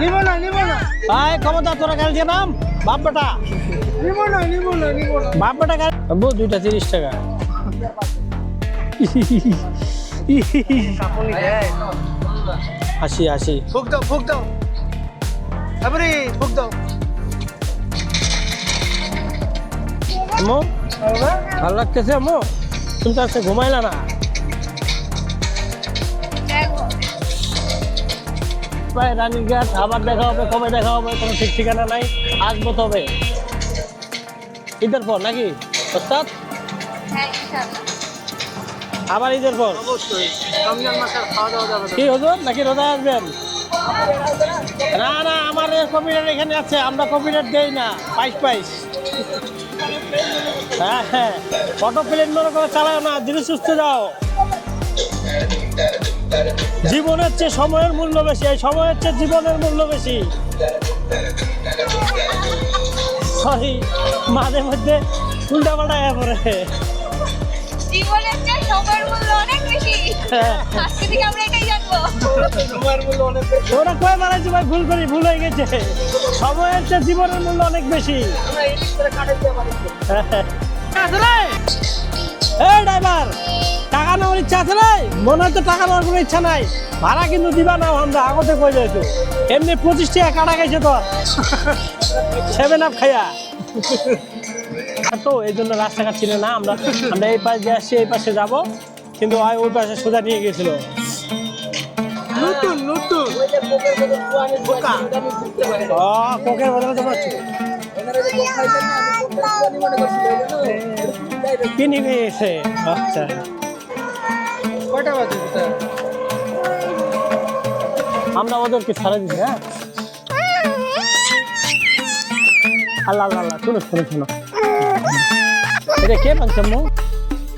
নিব না, নিব না, ভাই ক্ষমতা তোরা গাড়ি দিয়ে নাম, বাপ বেটা, নিব না, নিব না, নিব না। বাপ বেটা গাড়ি, দুইটা 30 টাকা। হাসি হাসি, ফুক দাও, ফুক দাও, তারপরে ফুক দাও। আম্মু ভালো লাগতেছে? আম্মু তুমি তো আজকে ঘুমাইলা না? ভাই রানীরঘাট আবার দেখা হবে, কবে দেখা হবে কোনো ঠিক ঠিকানা নাই, আসবো তবে ঈদের পর নাকি ওস্তাদ? হ্যাঁ ইনশাআল্লাহ। আবার ঈদের পর অবশ্যই রমজান মাসের খাওয়া দাওয়া যাবে। কি হুজুর নাকি রোজা আসবেন? না না, আমার কপিরাইট এখানে আছে, আমরা কপিরাইট দেই না, পাইস। হ্যাঁ হ্যাঁ, অটো প্লেন মনে করে চালাও না, ধীরে সুস্থ যাও। জীবনের চেয়ে সময়ের মূল্য বেশি, এই সময়ের চেয়ে জীবনের মূল্য বেশি। সরি, মাঝে মধ্যে উল্টা পাল্টা পড়ে। জীবনের চেয়ে সময়ের মূল্য অনেক বেশি, আজকে থেকে আমরা এটাই জানবো। ওরা কয়ে মারাইছে ভাই, ভুল হয়ে গেছে, সময়ের চেয়ে জীবনের মূল্য অনেক বেশি। এই ড্রাইভার, টাকা নেওয়ার ইচ্ছা আছে নাই? মনে হচ্ছে টাকা নেওয়ার কোনো ইচ্ছা নাই, ভাড়া কিন্তু দিবা না, আমরা আগতে কই যাইছো। এমনি 25 টাকা কাটা গেছে তোর 7 আপ খাইয়া। তো এই জন্য রাস্তাঘাট ছিল না, আমরা এই পাশে দিয়ে আসছি, এই পাশে যাবো, কিন্তু ওই পাশে সোজা নিয়ে গেছিল। নতুন নতুন কোকের বদলে তোমার কিনে নিয়েছে। আচ্ছা, কয়টা বাজে? আমরা ওদেরকে ছাড়া দিচ্ছি। হ্যাঁ, আল্লাহ আল্লাহ আল্লাহ, শুনো শুনো শুনো, এটা কে বানছে?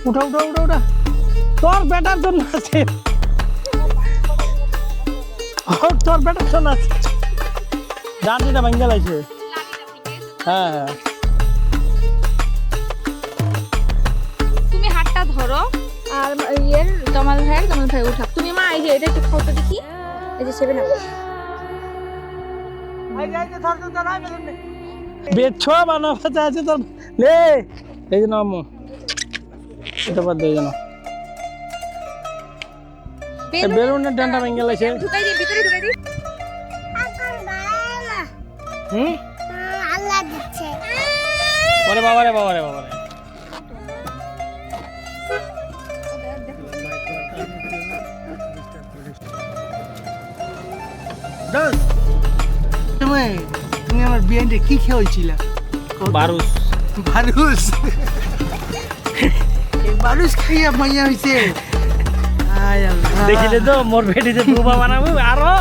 উঠা উঠা উঠা উঠা, তোর বেটার জন্য আছে, তোর বেটার জন্য আছে, জার্নিটা ভাঙ্গা লাগছে। হ্যাঁ হ্যাঁ তুমি হাতটা ধরো আর জমাল ভাই উঠাক। তুমি মা এই যে এটা একটু খাও তো দেখি, এই যে 7 আপ। বেছ বানাতে আছে তোর লে এই যে নাম এটা বাদ দিয়ে জানো বেলুনের ডান্ডা ভেঙে গেছে। ঢুকাই দিই, ভিতরে ঢুকাই দিই। হুম আল্লাহ দিচ্ছে। ওরে বাবা রে বাবা রে বাবা রে তুমি আমার বিরিয়ানিটা কি খেয়েছিলা? বারুস বারুস। এই বারুস খাইয়া মাইয়া হইছে। আয় আল্লাহ। দেখিলে তো মোর ভেটিতে দুবা বানাবো আরো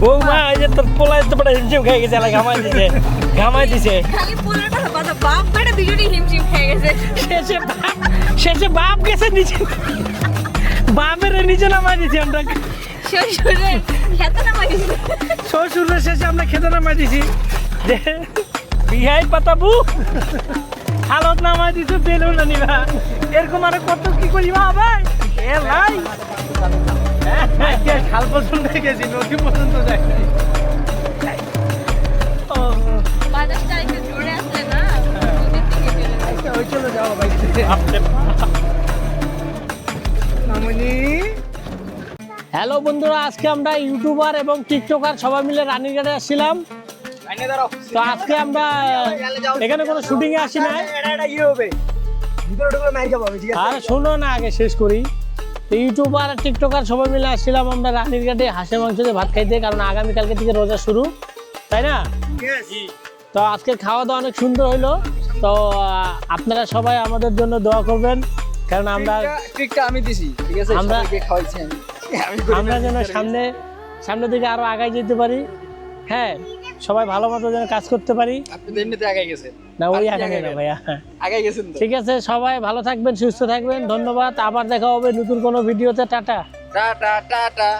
ও মা এই যে তোর পোলাই তো বড় হিমশিম খেয়ে গেছে ঘামাই দিছে খালি পুরোটা কথা বাপ বেটা দুজনেই হিমশিম খেয়ে গেছে। শেষে বাপ গেছে নিচে বাপের নিচে নামাই দিছি আমরা শ্বশুরে খেতে নামাই দিছে। শ্বশুরের শেষে আমরা খেতে নামাই দিছি যে বিহাই পাতাবু হালত নামাই দিছো বেলুন নিবা এরকম আর কত কি করিবা ভাই এ ভাই খাল পর্যন্ত গেছি নদী পর্যন্ত যাই ও বাতাসটা একটু জোরে আসলে না নদীর দিকে চলে যায়। ওই চলে যাও ভাই। মামনি হ্যালো বন্ধুরা, আজকে আমরা ইউটিউবার এবং টিকটকার সবাই মিলে রানীরঘাটে আসছিলাম। তো আজকে আমরা এখানে কোনো শুটিং এ আসি নাই। আর শোনো না, আগে শেষ করি। ইউটিউবার আর টিকটকার সবাই মিলে আসছিলাম আমরা রানীরঘাটে হাঁসের মাংস দিয়ে ভাত খাইতে, কারণ আগামীকালকে থেকে রোজা শুরু, তাই না? তো আজকে খাওয়া দাওয়া অনেক সুন্দর হইলো। তো আপনারা সবাই আমাদের জন্য দোয়া করবেন, কারণ আমরা ট্রিকটা আমি দিছি, ঠিক আছে? আমরা- সবাইকে খাওয়াইছি আমি করি আমরা নাই, যেন করে সামনের দিকে আরো আগায় যেতে পারি। হ্যাঁ, সবাই ভালো মতো যেন কাজ করতে পারি। আপনি তো এমনিতে আগাই গেছেন, না ওই আর কি আগানে না আগায় ভাইয়া। আগাই গেছেন তো। ঠিক আছে, সবাই ভালো থাকবেন, সুস্থ থাকবেন, ধন্যবাদ। আবার দেখা হবে নতুন কোনো ভিডিওতে। টাটা। Tata tata.